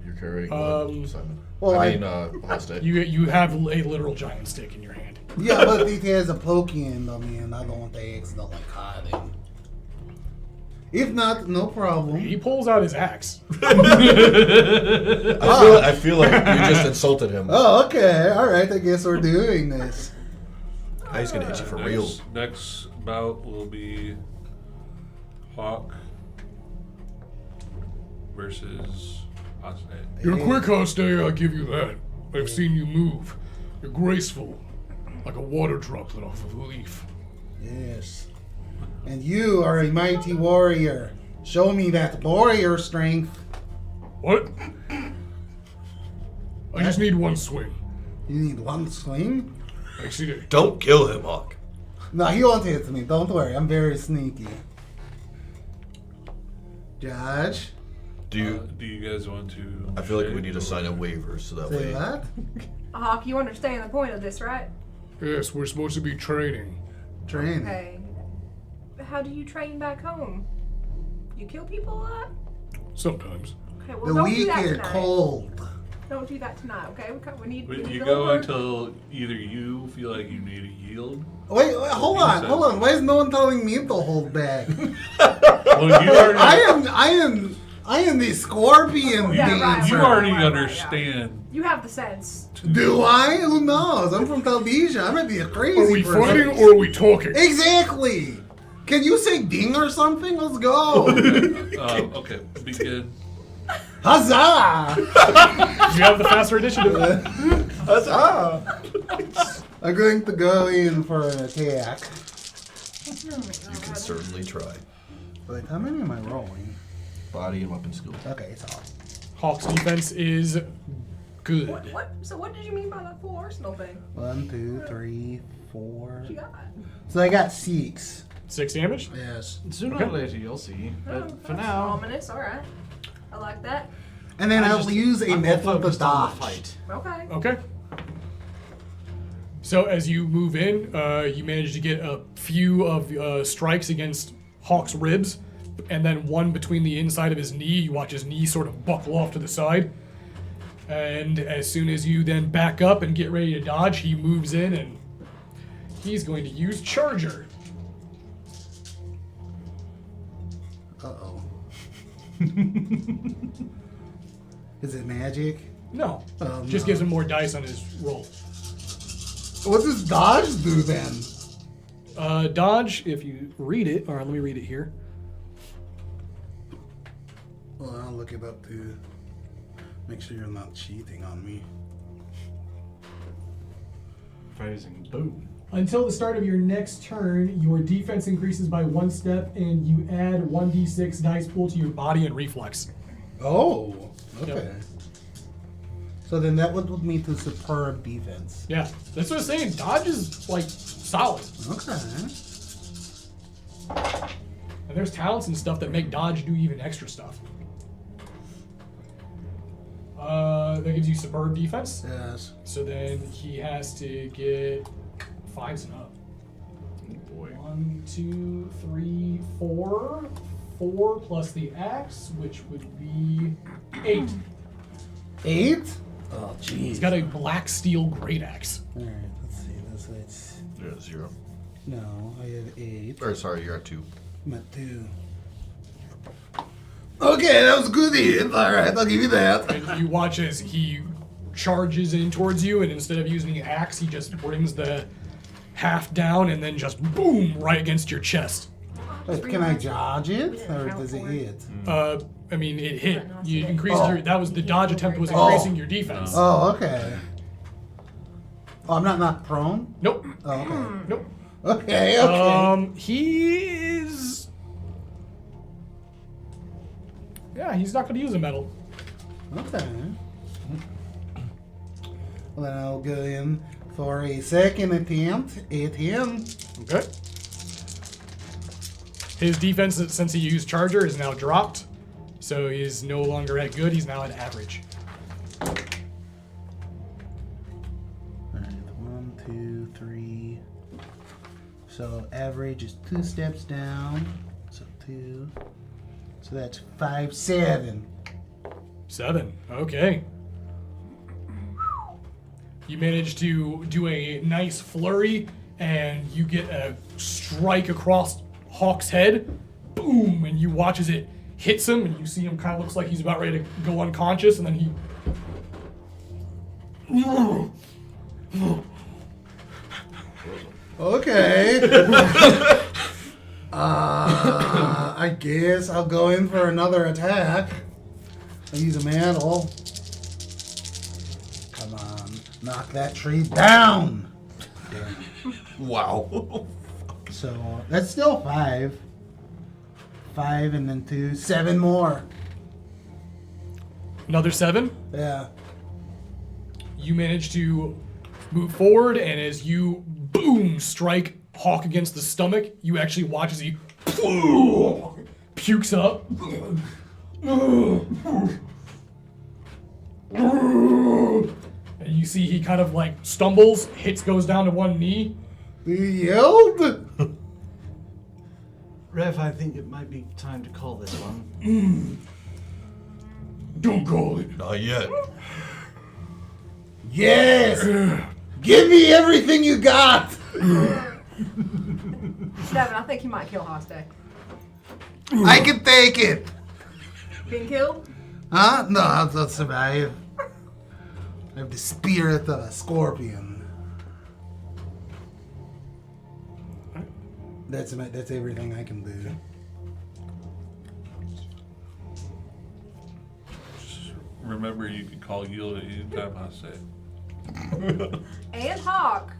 You're carrying Um, one, Simon. well, I mean, Hostet. You have a literal giant stick in your hand. Yeah, but it has a pokey end on me, and I don't want the accident like hiding. If not, no problem. He pulls out his axe. I feel like you just insulted him. Oh, okay. All right. I guess we're doing this. Now he's gonna hit you for real. Next bout will be Hawk versus Hostet. You're quick, Hostay, I'll give you that. I've seen you move. You're graceful, like a water droplet off of a leaf. Yes. And you are a mighty warrior. Show me that warrior strength. What? I just need one swing. You need one swing? I see it. Don't kill him, Hawk. No, he won't hit me. Don't worry. I'm very sneaky. Judge, Do you? Do you guys want to? I feel like we shake need to or- sign a waiver so that say way. that. Hawk, you understand the point of this, right? Yes, we're supposed to be training. Training. Okay. How do you train back home? You kill people a lot? Sometimes. Okay, well, The don't do weak that and tonight. cold. Don't do that tonight, okay? We need. we need You a go little until either you feel like you need to yield. Wait, hold on. Why is no one telling me to hold back? Well, you already, I am the scorpion Yeah, dancer. right, you right. already yeah. understand. You have the sense. Do I? Who knows? I'm from Taldesia. I might be a crazy Are we person. fighting or are we talking? Exactly. Can you say ding or something? Let's go. Okay, begin. Huzzah! You have the faster initiative. I'm going to go in for an attack. You can certainly try. Wait, how many am I rolling? Body and weapon skill. Okay, it's all. Hawk's defense is good. What? So what did you mean by that full arsenal thing? 1, 2, 3, 4. What you got? So I got 6. 6 damage. Yes. Sooner or later, you'll see. But for That's now, ominous. All right. I like that. And then I'll use a I'm method of focused on the dodge. fight. Okay. Okay. So as you move in, you manage to get a few of strikes against Hawk's ribs, and then one between the inside of his knee. You watch his knee sort of buckle off to the side. And as soon as you then back up and get ready to dodge, he moves in and he's going to use Charger. Uh-oh. Is it magic? No, Oh, just no. gives him more dice on his roll. What does dodge do then? Dodge, if you read it, or let me read it here. Well, I'll look it up to make sure you're not cheating on me. Phrasing boom. Until the start of your next turn, your defense increases by 1 step, and you add 1d6 dice pool to your body and reflex. Oh, okay. Yep. So then that would put me to superb defense. Yeah, that's what I'm saying. Dodge is like solid, Okay. and there's talents and stuff that make dodge do even extra stuff. That gives you superb defense. Yes. So then he has to get 5s and up. Oh boy. 1, 2, 3, 4. 4 plus the axe, which would be 8. 8? Oh, jeez. He's got a black steel great axe. All right, let's see. That's You're at 0. no, I have 8. Or sorry, you're at 2. I'm at 2. Okay, that was a good hit. All right, I'll give you that. And you watch as he charges in towards you, and instead of using the axe, he just brings the half down and then just boom right against your chest. Can I dodge it, or does it hit? I mean, it hit. You increased your. That was the dodge attempt was increasing your defense. Oh, okay. Oh, I'm not prone? Nope. Oh, okay. Nope. Okay. He is. Yeah, he's not going to use a medal. Okay. Well, then I'll go in for a second attempt at him. Okay. His defense, since he used Charger, is now dropped. So he's no longer at good, he's now at average. Alright, 1, 2, 3. So average is 2 steps down. So 2. So that's 5, 7. 7. Okay. You manage to do a nice flurry, and you get a strike across Hawk's head. Boom! And you watch as it hits him, and you see him kind of looks like he's about ready to go unconscious, and then he... Okay. I guess I'll go in for another attack. I'll use a mantle. Come on, knock that tree down. Wow. So that's still 5. 5 and then 2, 7 more. Another 7. Yeah. You manage to move forward, and as you boom strike Hawk against the stomach, you actually watch as he pukes up. And you see he kind of like stumbles, goes down to one knee. You yelled? Rev, I think it might be time to call this one. Don't call it. Not yet. Yes! Give me everything you got! Devin, I think you might kill Hoste. I can take it! Being killed? Huh? No, I'll survive. I have the spirit of a scorpion. That's everything I can do. Remember, you can call Yield at any time, I say. And Hawk.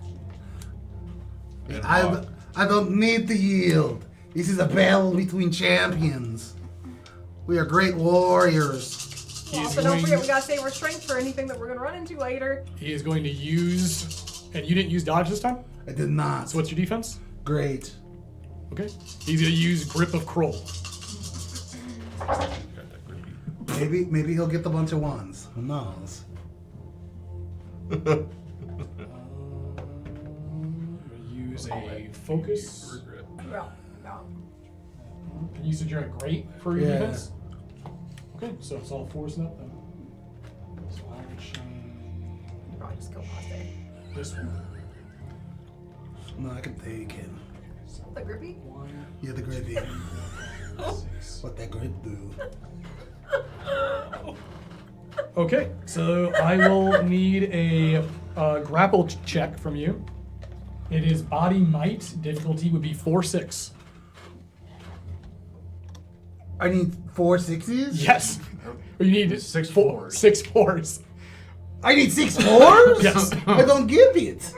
I don't need to yield. This is a battle between champions. We are great warriors. Also, don't forget, we gotta save our strength for anything that we're gonna run into later. He is going to use, and you didn't use dodge this time? I did not. So what's your defense? Great. Okay. He's going to use Grip of Kroll. Got that grippy. Maybe he'll get the bunch of wands. Who knows? Use a focus. Regret. No. And you said you're at great for your Yeah. defense? Okay, so it's all fours now then. So I will change You probably just kill Hostage. this one. No, I can take him. The grippy? Yeah, the gravy. What that grape do? Okay, so I will need a grapple check from you. It is body might. Difficulty would be 4-6. I need 4 6s? Yes. Or you need 6 fours. 6 4s. I need 6 4s? Yes. I don't give it.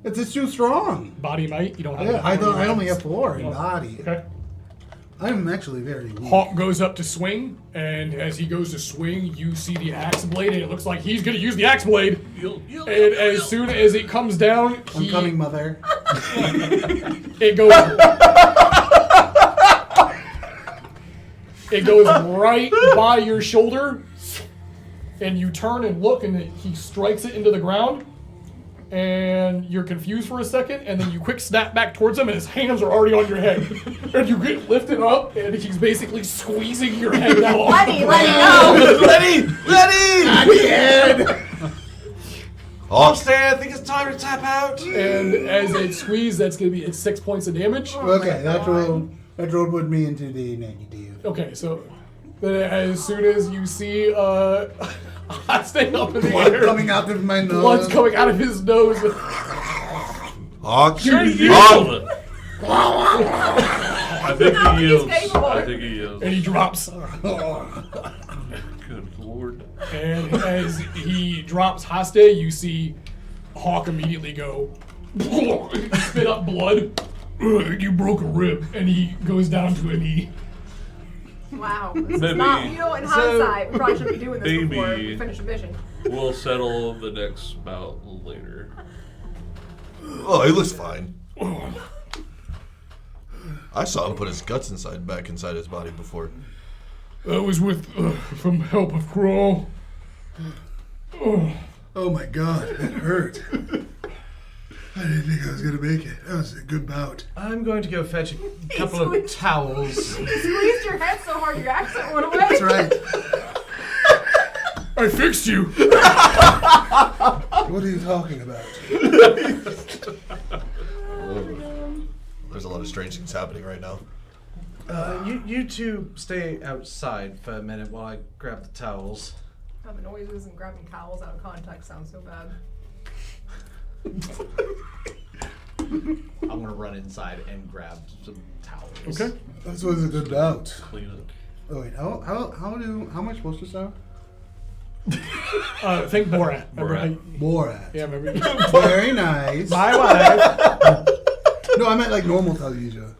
It's just too strong. Body might. You don't have. Yeah, enough I body only might. have 4 in Oh, body. Okay. I'm actually very weak. Hawk goes up to swing, and as he goes to swing, you see the axe blade, and it looks like he's going to use the axe blade. And as soon as it comes down, I'm coming, mother. it goes. It goes right by your shoulder, and you turn and look, and he strikes it into the ground. And you're confused for a second, and then you quick snap back towards him, and his hands are already on your head. And you get lifted up, and he's basically squeezing your head now. Letty, let it go! Letty! Hostage, I think it's time to tap out. And as it squeezes, that's going to be 6 points of damage. Okay, that roll put me into the negative. Okay, so then as soon as you see staying up in the Blood air, coming out of my nose. blood's coming out of his nose. Hawk. Yield. I think he yields. capable. I think he yields. And he drops. Good lord. And as he drops Haste, you see Hawk immediately go, spit up blood. You broke a rib. And he goes down to a knee. Wow. This Maybe- is not, you know, in hindsight, we probably shouldn't be doing this before Maybe- we finish a mission. We'll settle the next bout later. Oh, he looks fine. I saw him put his guts back inside his body before. That was with from help of Crawl. Oh my god, that hurt. I didn't think I was gonna make it. That was a good bout. I'm going to go fetch a couple of squeezed- towels. You squeezed your head so hard your accent went away. That's right. I fixed you. What are you talking about? There's a lot of strange things happening right now. You two stay outside for a minute while I grab the towels. Oh, the noises and grabbing towels out of context sounds so bad. I'm gonna run inside and grab some towels. Okay. This was a good bout. Clean it. Oh wait, how am I supposed to sound? Think Borat. Borat. Borat. Yeah, remember? Very nice. My wife. No, I meant like normal television.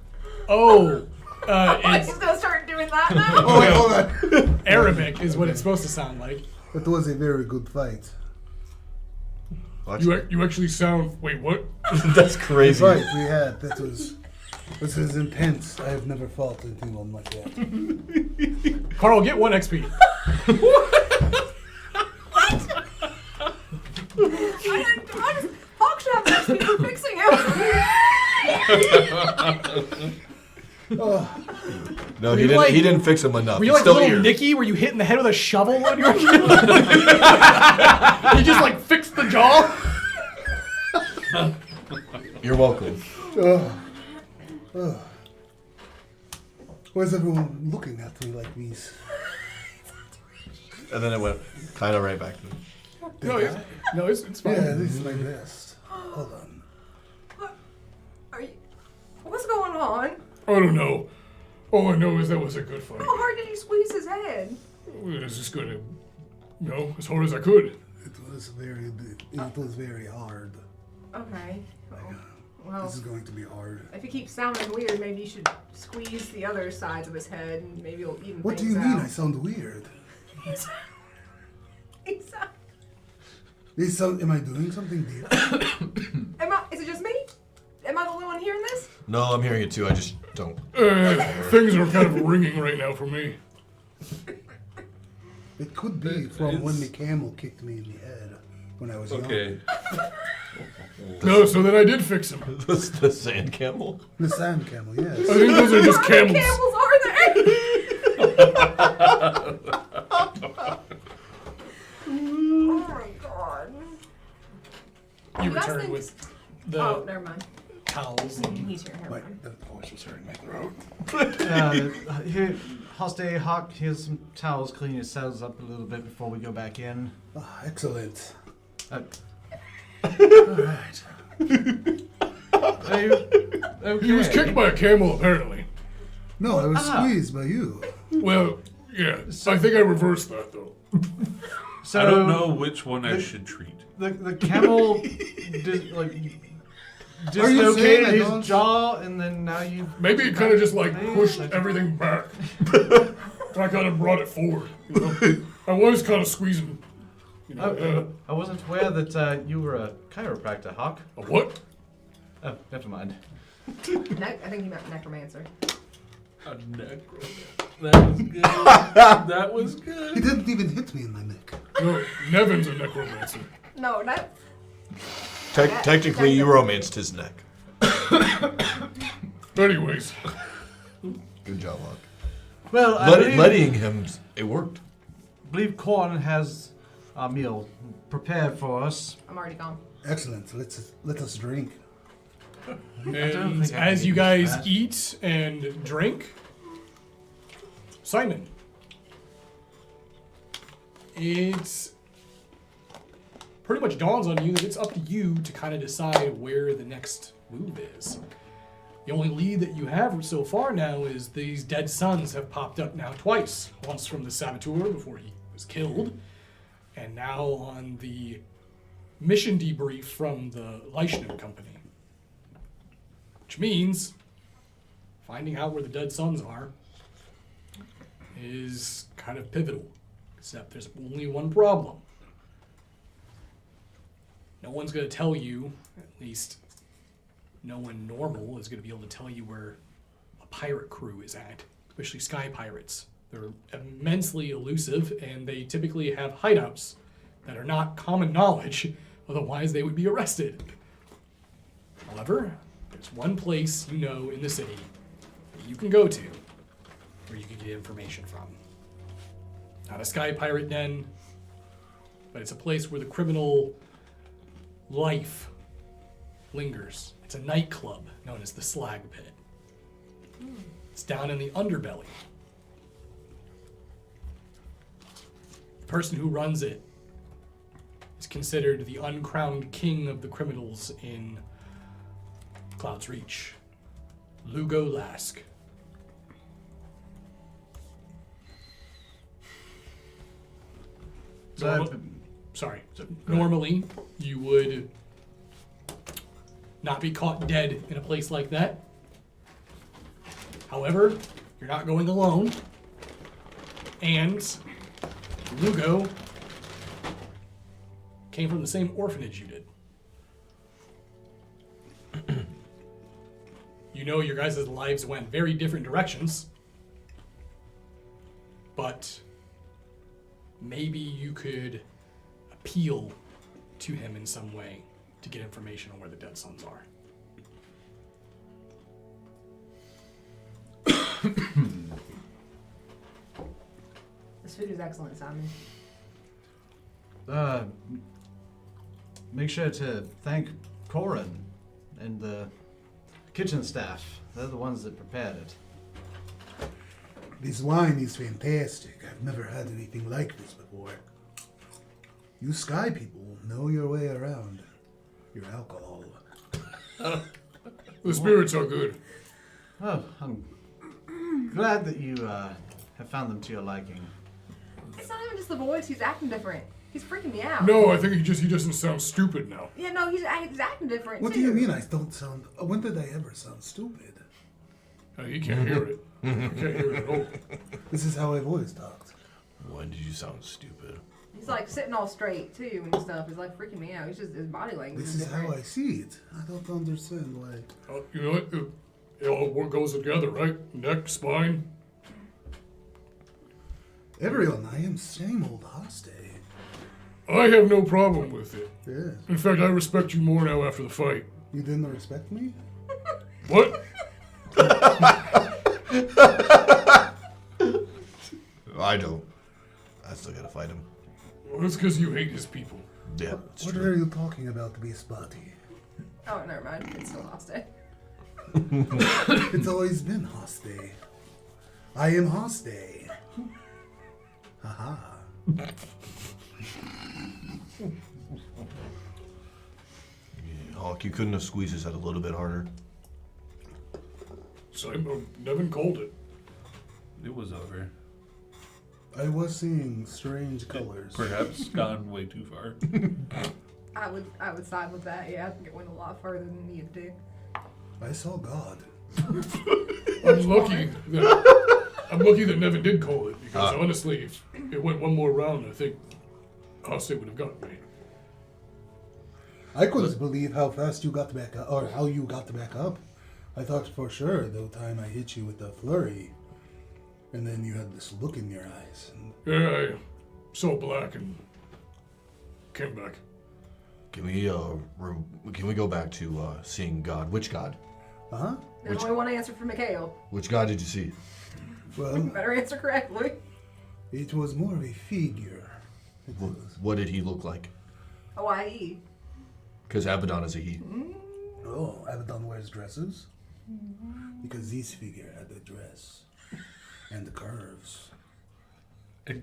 Oh, He's it's gonna start doing that now. Oh wait, hold on. Arabic is what it's supposed to sound like. That was a very good fight. You actually sound. Wait, what? That's The crazy. fight we had, this was intense. I have never fought anyone like that. Carl, get 1 XP. Hawk should have next people fixing him. No, he didn't. He didn't fix him enough. Were you He's like still little here. Nicky where you hit in the head with a shovel when you were a kid? You just like fixed the jaw? You're welcome. Why is everyone looking at me like these? And then it went kind of right back to me. No, it's fine. Yeah, this is my best. Hold on. What's going on? I don't know. All I know is that was a good fight. How hard did you squeeze his head? I was just gonna, as hard as I could. It was very hard. Okay. Well, This is going to be hard. if he keeps sounding weird, maybe you should squeeze the other sides of his head, and maybe it'll even What do things you mean? out. I sound weird. Am I doing something deep? Is it just me? Am I the only one hearing this? No, I'm hearing it too. I just don't. Things are kind of ringing right now for me. It could be from when the camel kicked me in the head when I was young. Okay. No, so then I did fix him. The sand camel? The sand camel, yes. I think those are just How many camels. camels are there? Oh my god. You guys return think- with the Oh, never mind. towels and He's here. Never mind. The voice was hurting my throat. Here, Hoste, Hawk, here's some towels. Clean yourselves up a little bit before we go back in. Ah, excellent. Alright. Are you okay? He was kicked by a camel, apparently. No, I was squeezed by you. Well, yeah. I think I reversed that, though. So I don't know which one I should treat. The camel Are you saying dislocated I his don't- jaw, and then now you. Maybe it kind of just like pushed everything back. And I kind of brought it forward. You know? I was kind of squeezing. You know, I wasn't aware that you were a chiropractor, Hawk. a what? Oh, never mind. I think he meant necromancer. A necromancer. That was good. That was He good. didn't even hit me in my neck. No, Nevin's a necromancer. No, not. Technically, you romanced his neck. Anyways, Good job, Hawk. Well, I Letting him, it worked. believe Corn has our meal prepared for us. I'm already gone. Excellent. Let us drink. don't And think I as can you eat guys that. eat and drink, Simon, it's pretty much dawns on you that it's up to you to kind of decide where the next move is. The only lead that you have so far now is these dead sons have popped up now twice. Once from the saboteur before he was killed, and now on the mission debrief from the Leishman Company. Which means finding out where the dead sons are is kind of pivotal. Except there's only one problem. No one's going to tell you, at least no one normal is going to be able to tell you where a pirate crew is at, especially sky pirates. They're immensely elusive, and they typically have hideouts that are not common knowledge, otherwise they would be arrested. However, there's one place you know in the city that you can go to where you can get information from. Not a sky pirate den, but it's a place where the criminal life lingers. It's a nightclub known as the Slag Pit. It's down in the underbelly. The person who runs it is considered the uncrowned king of the criminals in Cloud's Reach, Lugo Lask. Normally, you would not be caught dead in a place like that. However, you're not going alone. And Lugo came from the same orphanage you did. You know your guys' lives went very different directions. But maybe you could appeal to him in some way to get information on where the dead sons are. This food is excellent, Simon. Make sure to thank Corin and the kitchen staff. They're the ones that prepared it. This wine is fantastic. I've never had anything like this before. You sky people know your way around your alcohol. The spirits are good. Oh, I'm glad that you have found them to your liking. It's not even just the voice. He's acting different. He's freaking me out. No, I think he doesn't sound stupid now. Yeah, no, he's acting different What too. do you mean I don't sound... When did I ever sound stupid? He can't hear it. He can't hear it at all. This is how I've always talked. When did you sound stupid? He's like sitting all straight too and stuff. It's like freaking me out. He's just his body language. This is is different. how I see it. I don't understand why. You know what? It all goes together, right? Neck, spine. Everyone, I am same old Hoste. I have no problem with it. Yes. In fact, I respect you more now after the fight. You didn't respect me? What? I don't. I still gotta fight him. Well, that's because you hate his people. Yeah, it's What true. are you talking about, Beast Spotty? Oh, never mind. It's still Hoste. It's always been Hoste. I am Hoste. Haha. Hawk, you couldn't have squeezed his head a little bit harder. Nevin called it. It was over. I was seeing strange colors. Perhaps gone way too far. I would side with that. Yeah, I think it went a lot further than it needed to. I saw God. I'm lucky that Nevin did call it, because honestly, if it went one more round, I think Hoste would have gotten me. I couldn't believe how fast you got back up, or how you got back up. I thought for sure the time I hit you with the flurry, and then you had this look in your eyes. And Yeah, I saw black and came back. Can we go back to seeing God? Which God? huh? There's only one answer for Mikhail. Which God did you see? Well, Better answer correctly. it was more of a figure. It was. What did he look like? Hawaii. Because Abaddon is a he. Oh, Abaddon wears dresses? Because this figure had the dress. And the curves. Damn,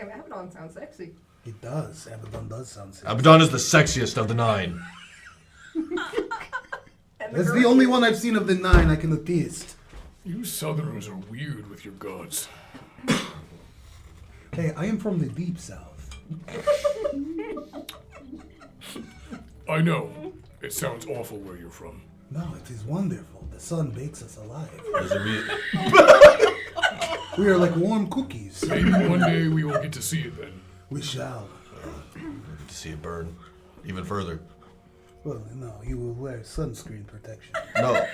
Abaddon sounds sexy. It does. Abaddon does sound sexy. Abaddon is the sexiest of the 9. And That's girl- the only one I've seen of the 9 I can attest. You Southerners are weird with your gods. Hey, I am from the deep south. I know. It sounds awful where you're from. No, it is wonderful. The sun bakes us alive. Does it mean- We are like warm cookies. Maybe one day we will get to see it then. We shall. Get to see it burn even further. Well, no, you will wear sunscreen protection. No.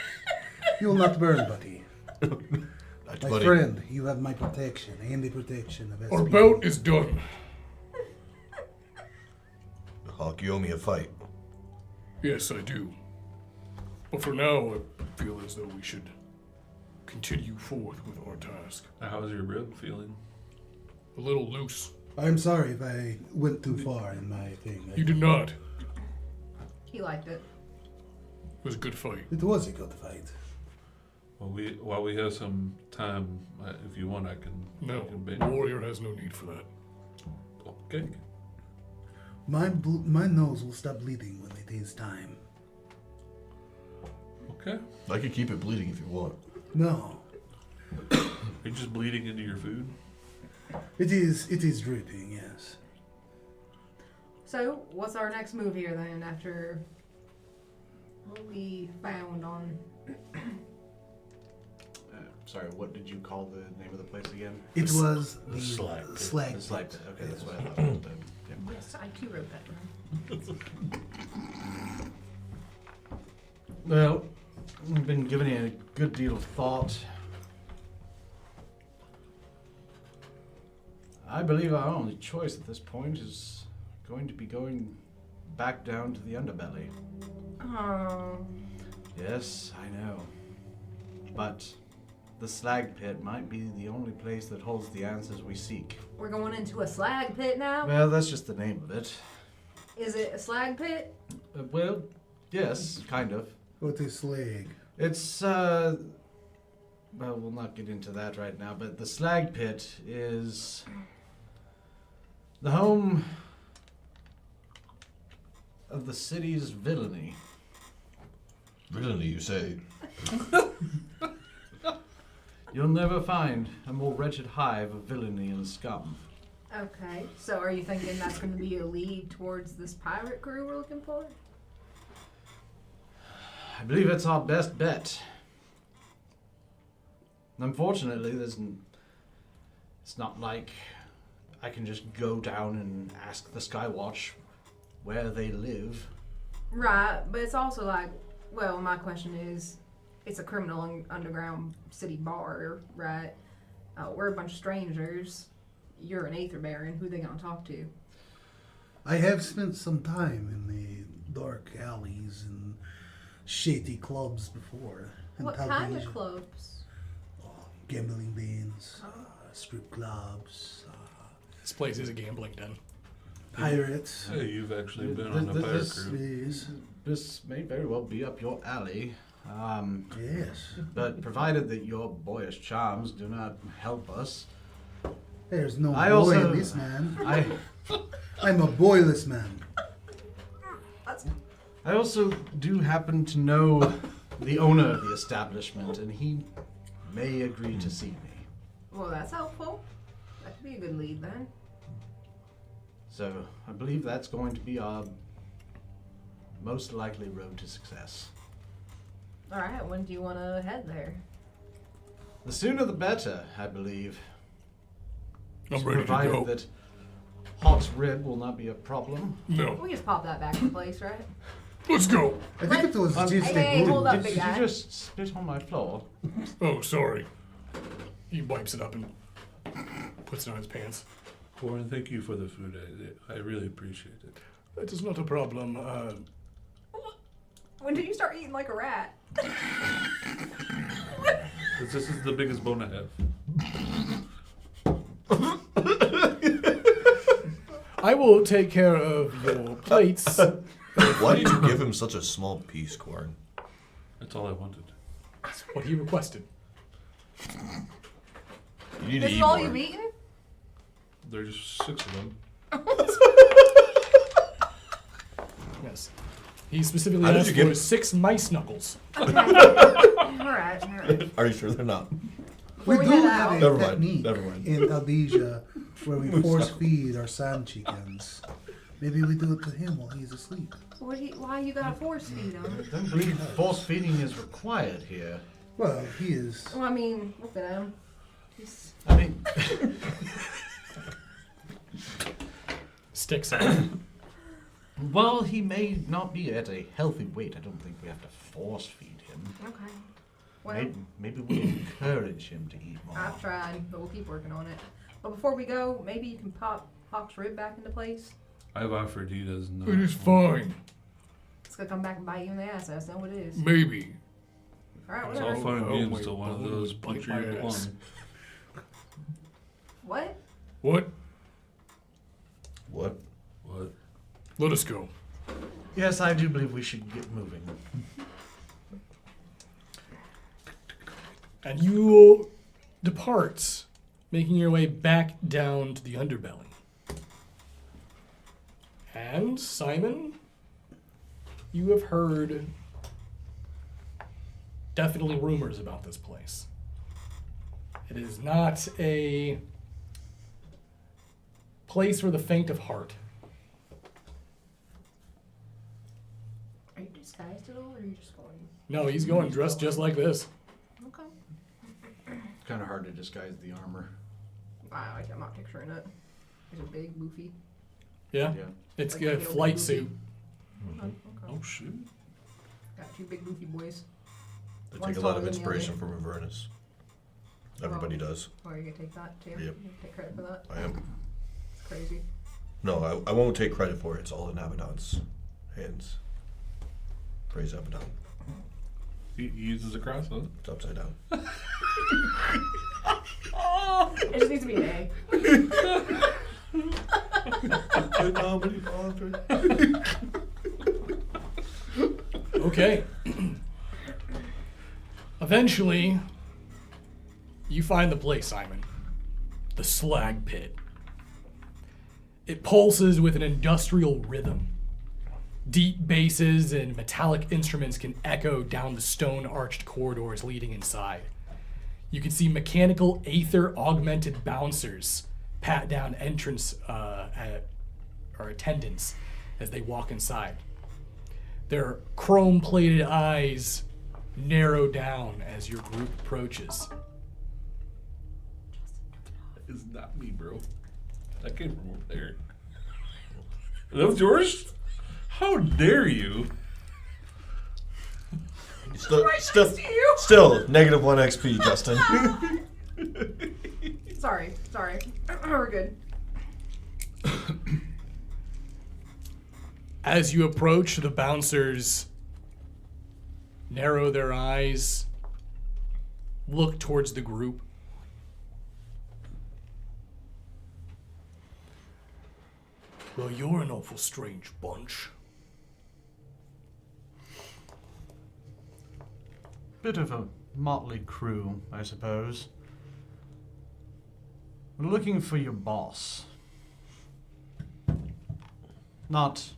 You will not burn, buddy. That's My buddy. friend, you have my protection and the protection of Our SP. bout is done. Hawk, you owe me a fight. Yes, I do. But for now, I feel as though we should continue forth with our task. How's your rib feeling? A little loose. I'm sorry if I went too far in my thing. You did not. He liked it. It was a good fight. It was a good fight. Well, while we have some time, if you want, I can. No, I can the bait. warrior has no need for that. Okay. My nose will stop bleeding when it is time. Okay. I could keep it bleeding if you want. No, Are you just bleeding into your food? it is dripping, yes. So, what's our next move here then after what we found on... Sorry, what did you call the name of the place again? It was the slag pit. slag The slag pit. pit. Okay, that's what I thought it was. Yeah. Yes, I too wrote that down. Well, I've been giving it a good deal of thought. I believe our only choice at this point is going to be going back down to the underbelly. Oh, Yes, I know. But the slag pit might be the only place that holds the answers we seek. we're going into a slag pit now? Well, that's just the name of it. Is it a slag pit? Well, yes, kind of. What is slag? It's, well, we'll not get into that right now, but the slag pit is the home of the city's villainy. Really, you say? You'll never find a more wretched hive of villainy and scum. Okay, so are you thinking that's going to be a lead towards this pirate crew we're looking for? I believe it's our best bet. Unfortunately, it's not like I can just go down and ask the Skywatch where they live. Right, but it's also like, well, my question is, it's a criminal underground city bar, right? We're a bunch of strangers. you're an Aether Baron. Who they gonna talk to? I have spent some time in the dark alleys and shady clubs before. in What kind of Paldesia. clubs? Gambling dens, strip clubs, This place is a gambling den. pirates. Hey, you've actually been on a pirate crew. Yes. This may very well be up your alley. Yes. But provided that your boyish charms do not help us, There's no I boy also- in this man. I I'm a boyless man. I also do happen to know the owner of the establishment, and he may agree to see me. Well, that's helpful. That could be a good lead then. So I believe that's going to be our most likely road to success. All right. When do you want to head there? The sooner the better, I believe. I'm ready to Provided go. that Hawk's rib will not be a problem. No. We just pop that back in place, right? Let's go. I think it was just Hey, a hold good. up, big Did guy. you just spit on my floor? Oh, sorry. He wipes it up and puts it on his pants. Warren, thank you for the food. I really appreciate it. That is not a problem. When did you start eating like a rat? This is the biggest bone I have. I will take care of your plates. Why did you give him such a small piece, Quarren? That's all I wanted. That's what he requested. You need This to is eat all more. you've eaten? There's 6 of them. Yes. He specifically How did asked you get- for 6 mice knuckles. All right. Are you sure they're not? We Before do we head have out- a Never mind, technique never mind. in Paldesia where we force feed our sand chickens. Maybe we do it to him while he's asleep. Why you gotta force feed him? I don't believe force feeding is required here. Well, he is. Well, I mean, look at him. He's I mean, Sticks out. while he may not be at a healthy weight, I don't think we have to force feed him. okay. Well, Maybe we encourage him to eat more. I've tried, but we'll keep working on it. But before we go, maybe you can pop Hawk's rib back into place. I've offered, he does not. It is fine. It's gonna come back and bite you in the ass. That's not what it is. Maybe. All right, It's all whatever. fun and Oh, games my till one of bone those would bite puncture my your ass. plum. What? What? What? What? Let us go. Yes, I do believe we should get moving. And you depart, making your way back down to the underbelly. And Simon, you have heard definitely rumors about this place. It is not a place for the faint of heart. Are you disguised at all, or are you just going? No, he's going dressed just like this. Okay. It's kind of hard to disguise the armor. I'm not picturing it. It's a big, goofy. Yeah? Yeah. It's Like a a flight movie. suit. Oh, okay. Oh, shoot. Got 2 big, goofy boys. They One's take a lot taller of than the inspiration other. from Avernus. Everybody does. Oh, you're gonna take that too? Yep. You take credit for that? I am. It's crazy. No, I won't take credit for it. It's all in Abaddon's hands. Praise Abaddon. He uses a cross, huh? It's upside down. It just needs to be an A. Okay. Eventually, you find the place, Simon. The slag pit. It pulses with an industrial rhythm. Deep basses and metallic instruments can echo down the stone-arched corridors leading inside. You can see mechanical aether-augmented bouncers pat down entrance or attendants as they walk inside. Their chrome-plated eyes narrow down as your group approaches. That is not me, bro. That came from over there. That was yours? How dare you? Still, Right next to you. still, -1 XP, Justin. Sorry. we're good. As you approach, the bouncers narrow their eyes, look towards the group. Well, you're an awful strange bunch. Bit of a motley crew, I suppose. We're looking for your boss. Not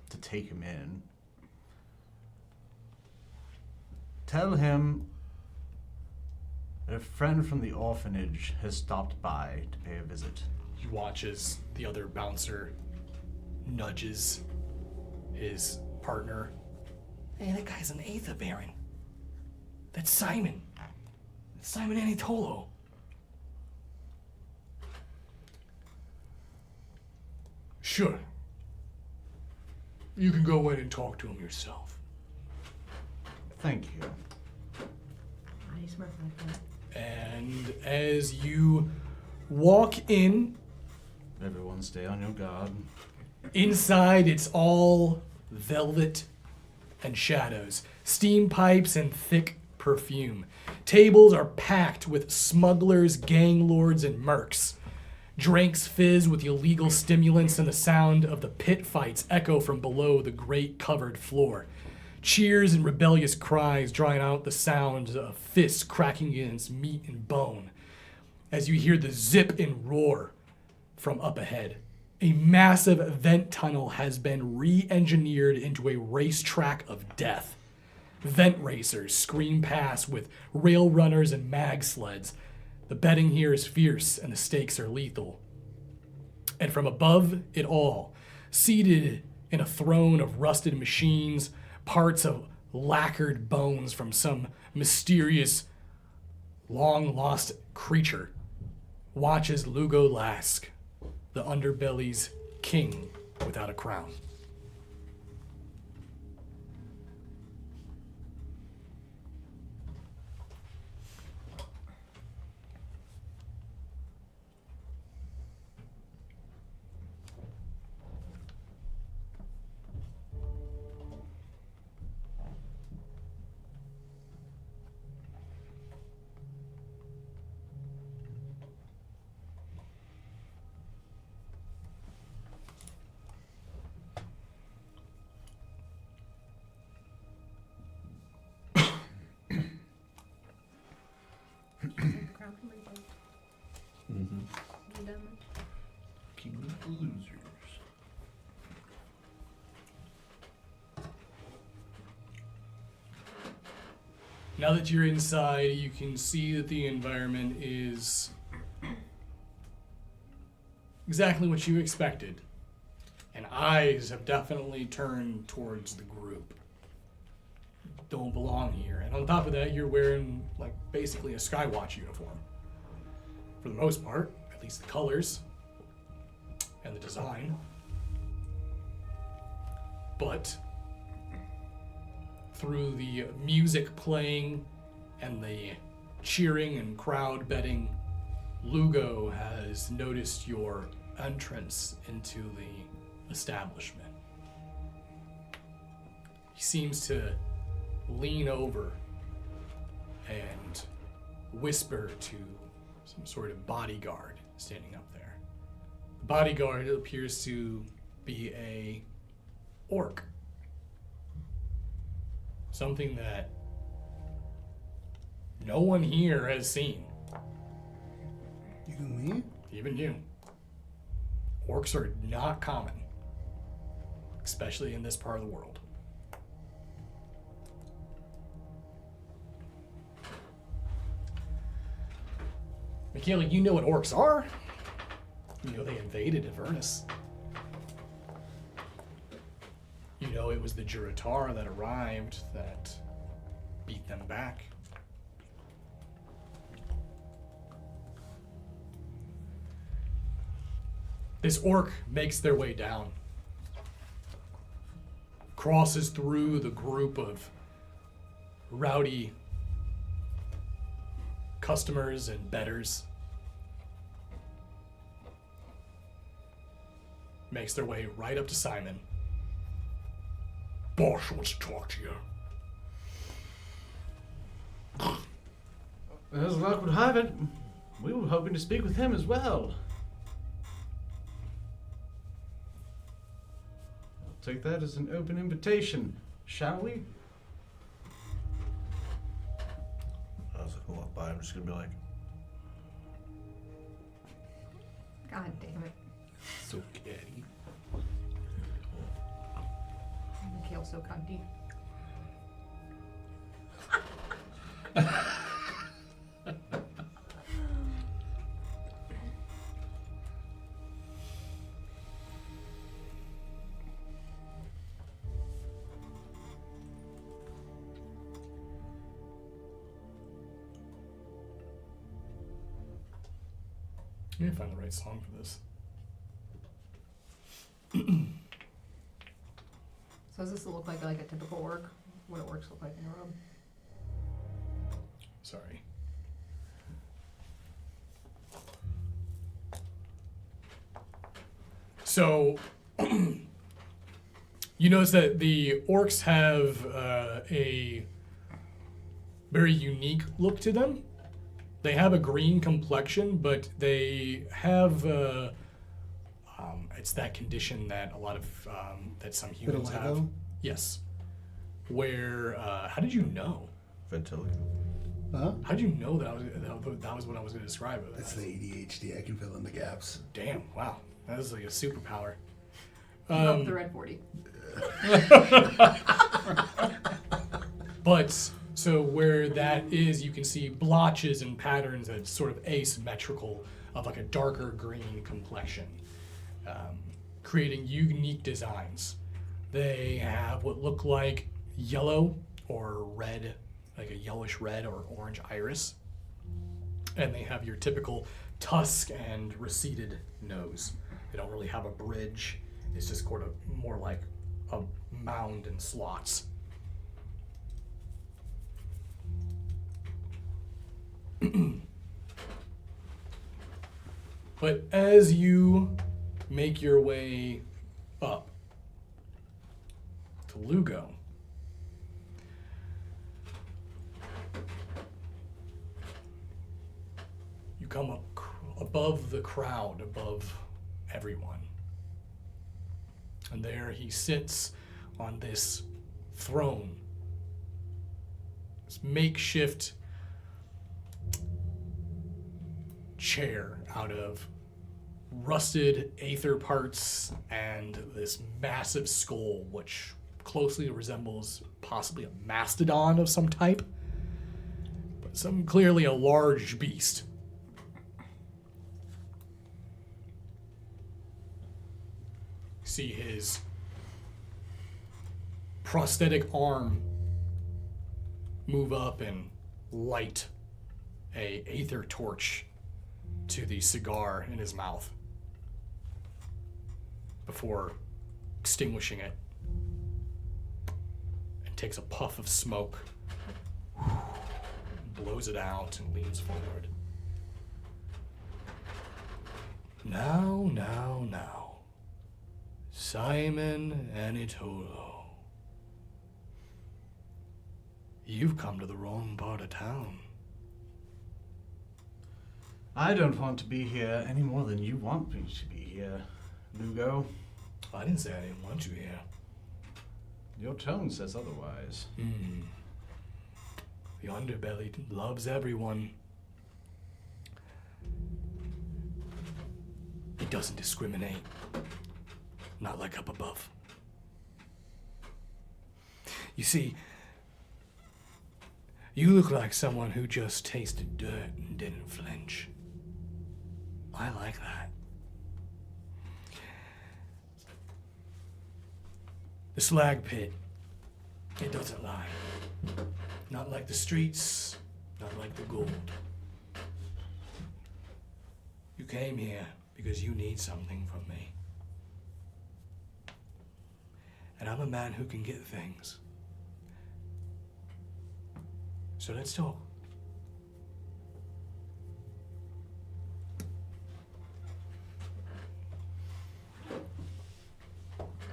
to take him in. Tell him that a friend from the orphanage has stopped by to pay a visit. You watch as the other bouncer nudges his partner. Hey, that guy's an Aether Baron. That's Simon. That's Simon Anitolo. Sure. You can go in and talk to him yourself. Thank you. Why do you smirk like that? And as you walk in, Everyone stay on your guard. inside it's all velvet and shadows, steam pipes and thick perfume. Tables are packed with smugglers, gang lords, and mercs. Drinks fizz with illegal stimulants, and the sound of the pit fights echo from below the great covered floor. Cheers and rebellious cries drown out the sounds of fists cracking against meat and bone. As you hear the zip and roar from up ahead, a massive vent tunnel has been re-engineered into a racetrack of death. Vent racers scream past with rail runners and mag sleds. The betting here is fierce and the stakes are lethal. And from above it all, seated in a throne of rusted machines, parts of lacquered bones from some mysterious, long-lost creature, watches Lugo Lask, the underbelly's king without a crown. Crown from Reaper. You done? King of the losers. Now that you're inside, you can see that the environment is exactly what you expected. And eyes have definitely turned towards the group. Don't belong here. And on top of that, you're wearing like basically a Skywatch uniform. For the most part, at least the colors and the design. But through the music playing and the cheering and crowd betting, Lugo has noticed your entrance into the establishment. He seems to lean over and whisper to some sort of bodyguard standing up there. The bodyguard appears to be a orc. Something that no one here has seen. You, me? Even you. Orcs are not common, especially in this part of the world. Michaela, you know what orcs are. You know they invaded Avernus. You know it was the Juratar that arrived that beat them back. This orc makes their way down, crosses through the group of rowdy customers and bettors, makes their way right up to Simon. Boss wants to talk to you. As luck would have it, we were hoping to speak with him as well. I'll take that as an open invitation, shall we? I was gonna walk by. I'm just gonna be like, God damn it. So catty. Mikhail's so cunty. Let me find the right song for this. So does this look like a typical orc? What do orcs look like in a robe? Sorry. So, you notice that the orcs have a very unique look to them. They have a green complexion, but they have it's that condition that a lot of that some humans have. Vitiligo? Yes. Where how did you know? Ventiligo. Huh? How did you know that that was what I was going to describe it? That's the ADHD. I can fill in the gaps. Damn! Wow, that is like a superpower. Up the red 40. But so where that is, you can see blotches and patterns that's sort of asymmetrical of like a darker green complexion, creating unique designs. They have what look like yellow or red, like a yellowish red or orange iris, and they have your typical tusk and receded nose. They don't really have a bridge. It's just sort of more like a mound and slots. But as you make your way up to Lugo, you come up above the crowd, above everyone. And there he sits on this throne, this makeshift chair out of rusted aether parts and this massive skull, which closely resembles possibly a mastodon of some type, but clearly a large beast. See his prosthetic arm move up and light a aether torch to the cigar in his mouth before extinguishing it, and takes a puff of smoke, blows it out, and leans forward. Now, Simon Anitolo, you've come to the wrong part of town. I don't want to be here any more than you want me to be here, Lugo. I didn't say I didn't want you here. Your tone says otherwise. The underbelly loves everyone. It doesn't discriminate. Not like up above. You see, you look like someone who just tasted dirt and didn't flinch. I like that. The slag pit, it doesn't lie. Not like the streets, not like the gold. You came here because you need something from me. And I'm a man who can get things. So let's talk.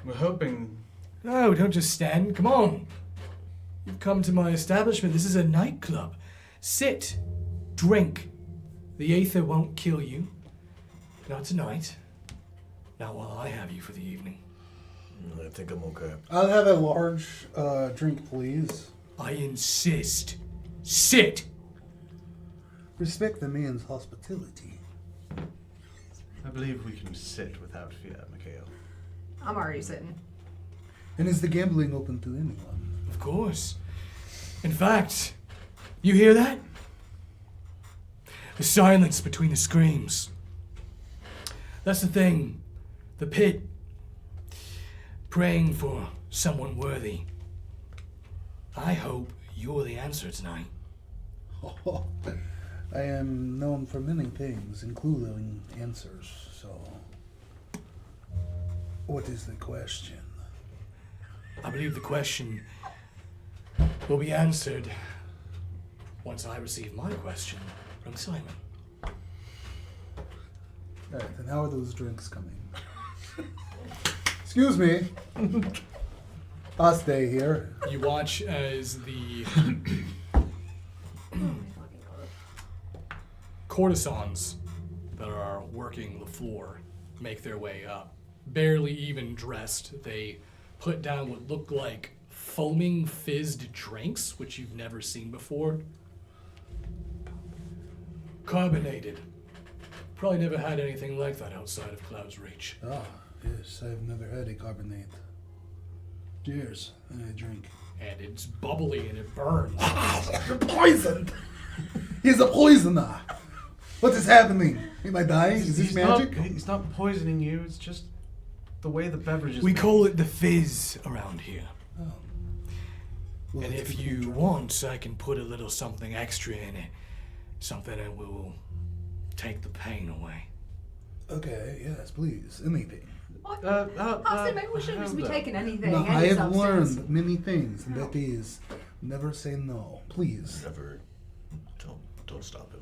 We're hoping. No, don't just stand. Come on. You've come to my establishment. This is a nightclub. Sit. Drink. The aether won't kill you. Not tonight. Not while I have you for the evening. I think I'm okay. I'll have a large drink, please. I insist. Sit. Respect the man's hospitality. I believe we can sit without fear, Mikhail. I'm already sitting. And is the gambling open to anyone? Of course. In fact, you hear that? The silence between the screams. That's the thing. The pit. Praying for someone worthy. I hope you're the answer tonight. Oh, I am known for many things, including answers, so... What is the question? I believe the question will be answered once I receive my question from Simon. Alright, then how are those drinks coming? Excuse me. I'll stay here. You watch as the courtesans that are working the floor make their way up. Barely even dressed, they put down what look like foaming fizzed drinks, which you've never seen before. Carbonated. Probably never had anything like that outside of Cloud's Reach. Ah, yes, I've never had a carbonate. Cheers, and I drink. And it's bubbly and it burns. You're poisoned! He's a poisoner! What is happening? Am I dying? Is this magic? He's not poisoning you, it's just the way the beverage is We made. call it the fizz around here. Oh. Well, And let's if get you drunk. want, I can put a little something extra in it. Something that will take the pain away. Okay, yes, please. Anything. What? Austin, maybe we shouldn't just be hold taking anything. No, any I have substance. learned many things, and that is never say no. Please. Never. Don't stop him.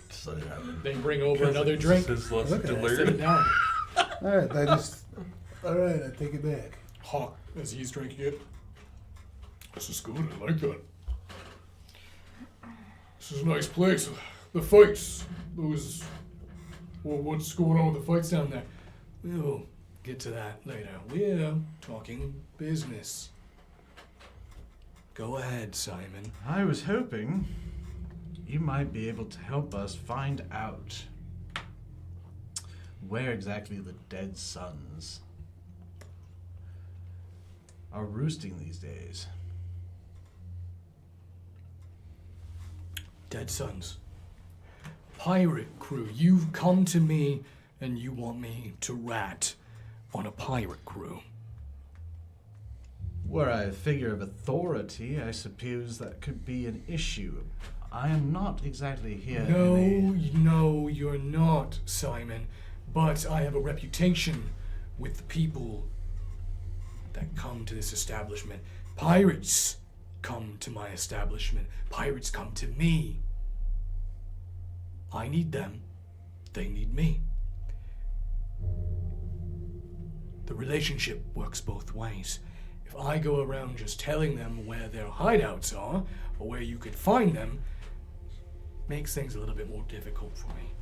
Just let it happen. They bring over another drink. His lesson Okay, to I Sit it learn. down. Alright, Alright, I take it back. Hawk, as he's drinking it. This is good. I like that. This is a nice place. The fights. Those. Well, what's going on with the fights down there? We'll get to that later. We're talking business. Go ahead, Simon. I was hoping you might be able to help us find out where exactly the dead sons are roosting these days. Dead sons. Pirate crew. You've come to me and you want me to rat on a pirate crew. Were I a figure of authority, I suppose that could be an issue. I am not exactly here No, you're not, Simon. But I have a reputation with the people that come to this establishment. Pirates come to my establishment. Pirates come to me. I need them. They need me. The relationship works both ways. If I go around just telling them where their hideouts are, or where you could find them, makes things a little bit more difficult for me.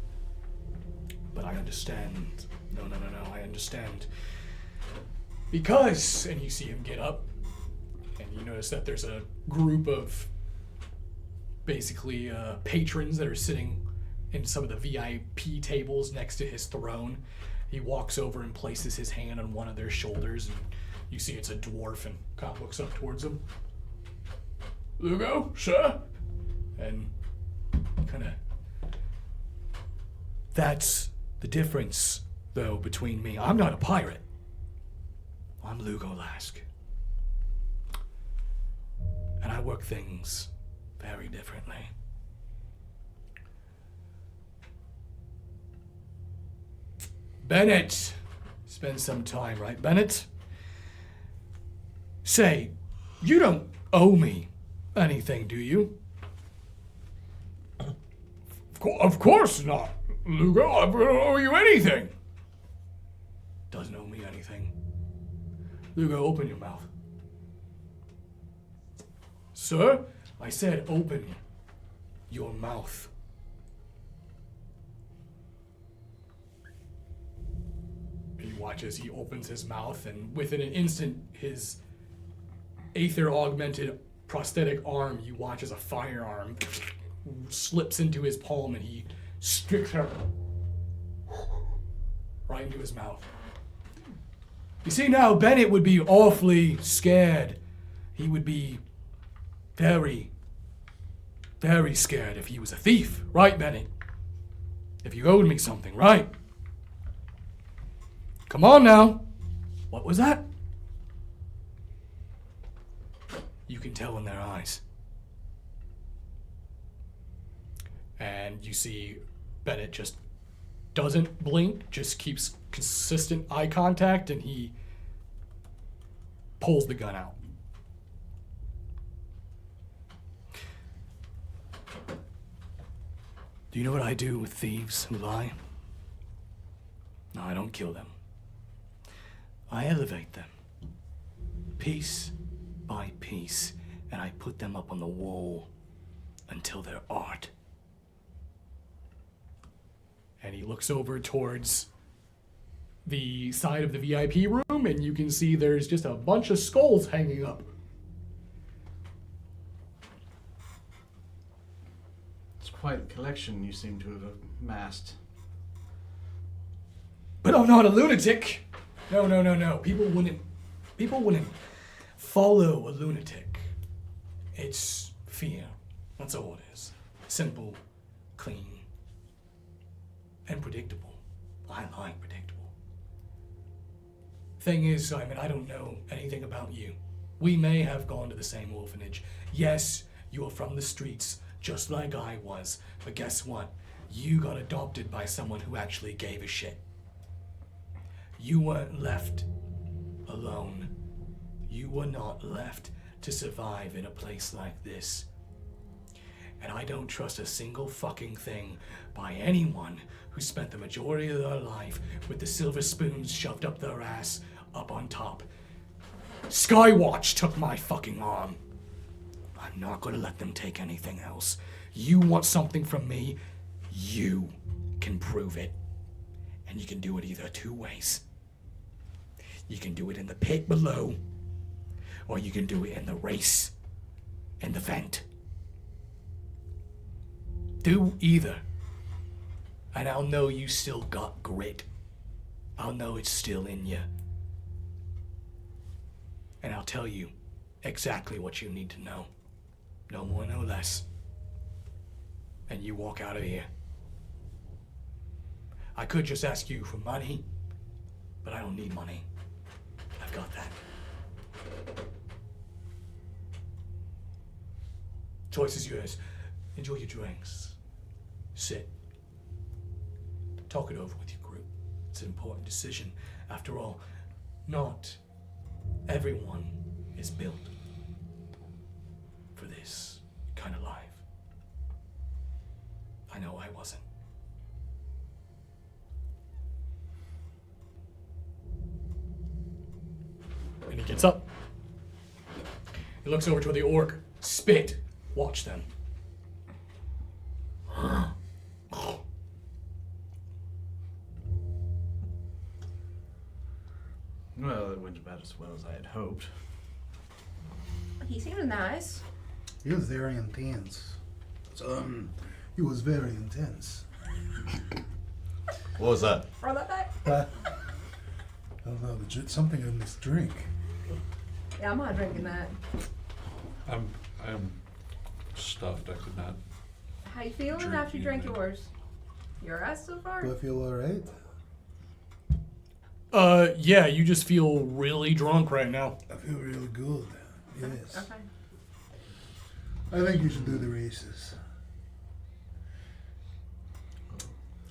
But I understand. No, I understand. Because, and you see him get up, and you notice that there's a group of basically patrons that are sitting in some of the VIP tables next to his throne. He walks over and places his hand on one of their shoulders, and you see it's a dwarf, and kind of looks up towards him. Lugo, sir? And kind of... That's the difference, though, between me. I'm not a pirate. I'm Lugo Lask. And I work things very differently. Bennett! Spend some time, right, Bennett? Say, you don't owe me anything, do you? Of course not, Lugo. I don't owe you anything. doesn't owe me anything. Lugo, open your mouth. Sir, I said open your mouth. You watch as he opens his mouth, and within an instant, his aether-augmented prosthetic arm, you watch as a firearm slips into his palm, and he sticks her right into his mouth. You see now, Bennett would be awfully scared. He would be very, very scared if he was a thief, right, Bennett? If you owed me something, right? Come on now. What was that? You can tell in their eyes. And you see Bennett just doesn't blink, just keeps consistent eye contact, and he pulls the gun out. Do you know what I do with thieves who lie? No, I don't kill them. I elevate them, piece by piece, and I put them up on the wall until they're art. And he looks over towards the side of the VIP room, and you can see there's just a bunch of skulls hanging up. It's quite a collection you seem to have amassed. But I'm not a lunatic. No. People wouldn't follow a lunatic. It's fear. That's all it is. Simple, clean, and predictable. I like predictable. Thing is, Simon, I don't know anything about you. We may have gone to the same orphanage. Yes, you are from the streets, just like I was. But guess what? You got adopted by someone who actually gave a shit. You weren't left alone. You were not left to survive in a place like this. And I don't trust a single fucking thing by anyone who spent the majority of their life with the silver spoons shoved up their ass up on top. Skywatch took my fucking arm. I'm not gonna let them take anything else. You want something from me, you can prove it. And you can do it either two ways. You can do it in the pit below, or you can do it in the race, in the vent. Do either. And I'll know you still got grit. I'll know it's still in you. And I'll tell you exactly what you need to know. No more, no less. And you walk out of here. I could just ask you for money, but I don't need money. I've got that. Choice is yours. Enjoy your drinks. Sit. Talk it over with your group. It's an important decision. After all, not everyone is built for this kind of life. I know I wasn't. And he gets up. He looks over toward the orc. Spit. Watch them. Well, it went about as well as I had hoped. He seems nice. He was very intense. He was very intense. What was that? Roll that back. I don't know, something in this drink. Yeah, I'm not drinking that. I'm stuffed. I could not. How you feeling Drink after you drank either. yours? You alright so far? Do I feel alright? Yeah, you just feel really drunk right now. I feel really good. Yes. Okay. I think you should do the races.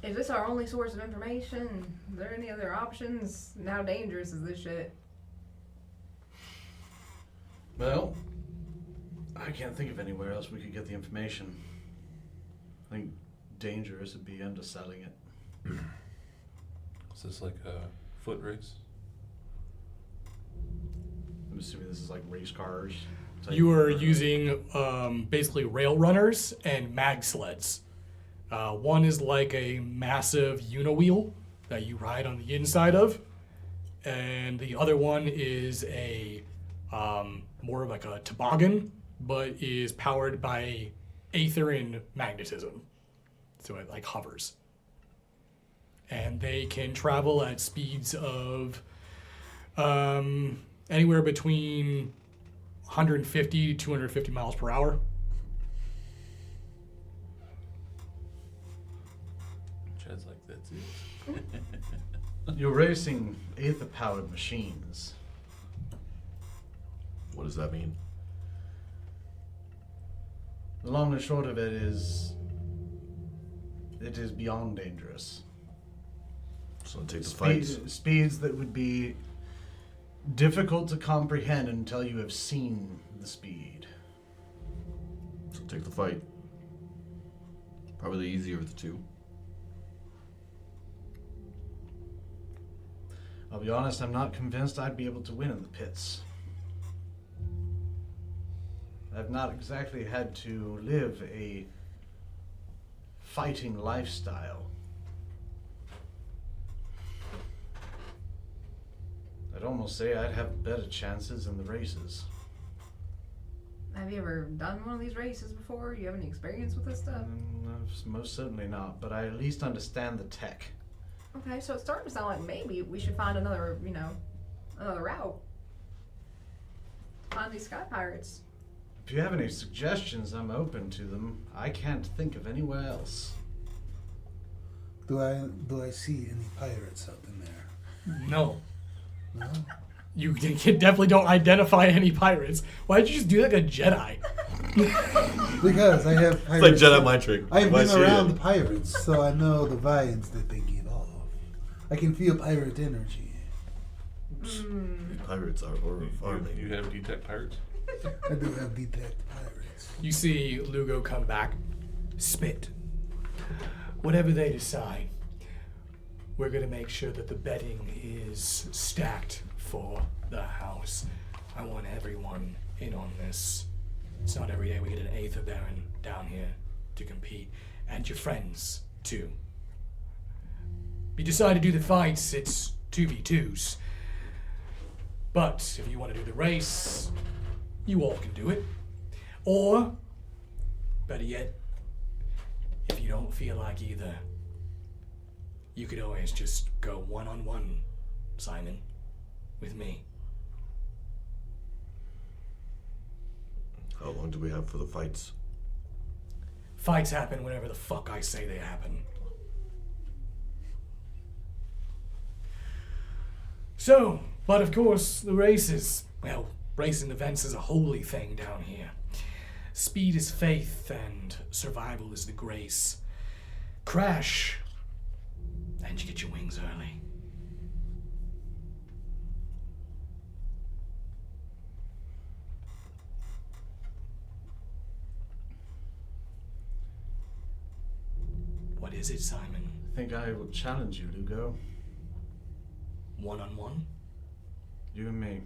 Is this our only source of information? Is there any other options? And how dangerous is this shit? Well, I can't think of anywhere else we could get the information. I think dangerous would be underselling it. Is this like a Foot race. I'm assuming this is like race cars. type You are of- using basically rail runners and mag sleds. One is like a massive uniwheel that you ride on the inside of, and the other one is a more like a toboggan, but is powered by aether and magnetism, so it like hovers. And they can travel at speeds of anywhere between 150 to 250 miles per hour. Chad's like, that's it. You're racing aether-powered machines. What does that mean? The long and short of it is beyond dangerous. So take the fights. Speeds that would be difficult to comprehend until you have seen the speed. So take the fight. Probably the easier of the two. I'll be honest, I'm not convinced I'd be able to win in the pits. I've not exactly had to live a fighting lifestyle. I'd almost say I'd have better chances in the races. Have you ever done one of these races before? Do you have any experience with this stuff? Most certainly not, but I at least understand the tech. Okay, so it's starting to sound like maybe we should find another, another route. Find these sky pirates. If you have any suggestions, I'm open to them. I can't think of anywhere else. Do I see any pirates up in there? No. No. You definitely don't identify any pirates. Why did you just do like a Jedi? Because I have It's pirates. like Jedi mind trick. I've Why been see around it? the pirates, so I know the vibes that they give off. I can feel pirate energy. Pirates are or You farming. have detect pirates? I do have detect pirates. You see Lugo come back. Spit. Whatever they decide, we're going to make sure that the bedding is stacked for the house. I want everyone in on this. It's not every day we get an Aether Baron down here to compete. And your friends, too. If you decide to do the fights, it's 2v2s. But if you want to do the race, you all can do it. Or, better yet, if you don't feel like either, you could always just go one-on-one, Simon, with me. How long do we have for the fights? Fights happen whenever the fuck I say they happen. So, but of course, the races, well, racing events is a holy thing down here. Speed is faith and survival is the grace. Crash, and you get your wings early. What is it, Simon? I think I will challenge you, Lugo. One-on-one? You and me.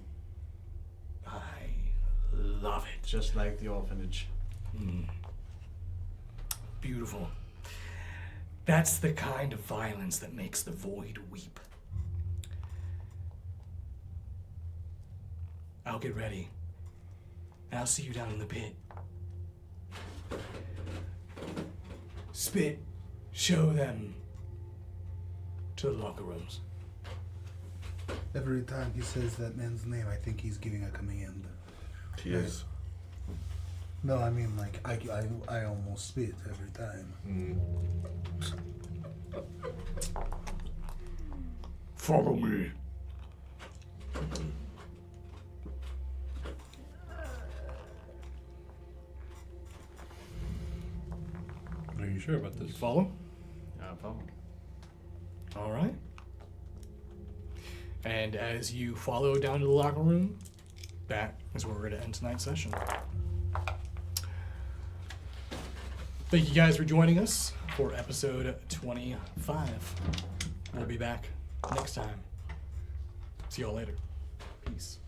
I love it. Just like the orphanage. Beautiful. That's the kind of violence that makes the void weep. I'll get ready. And I'll see you down in the pit. Spit, show them to the locker rooms. Every time he says that man's name, I think he's giving a command. He is. No, I mean like I almost spit every time. Follow me. Are you sure about this? Follow? Follow. All right. And as you follow down to the locker room, that is where we're going to end tonight's session. Thank you guys for joining us for episode 25. We'll be back next time. See y'all later. Peace.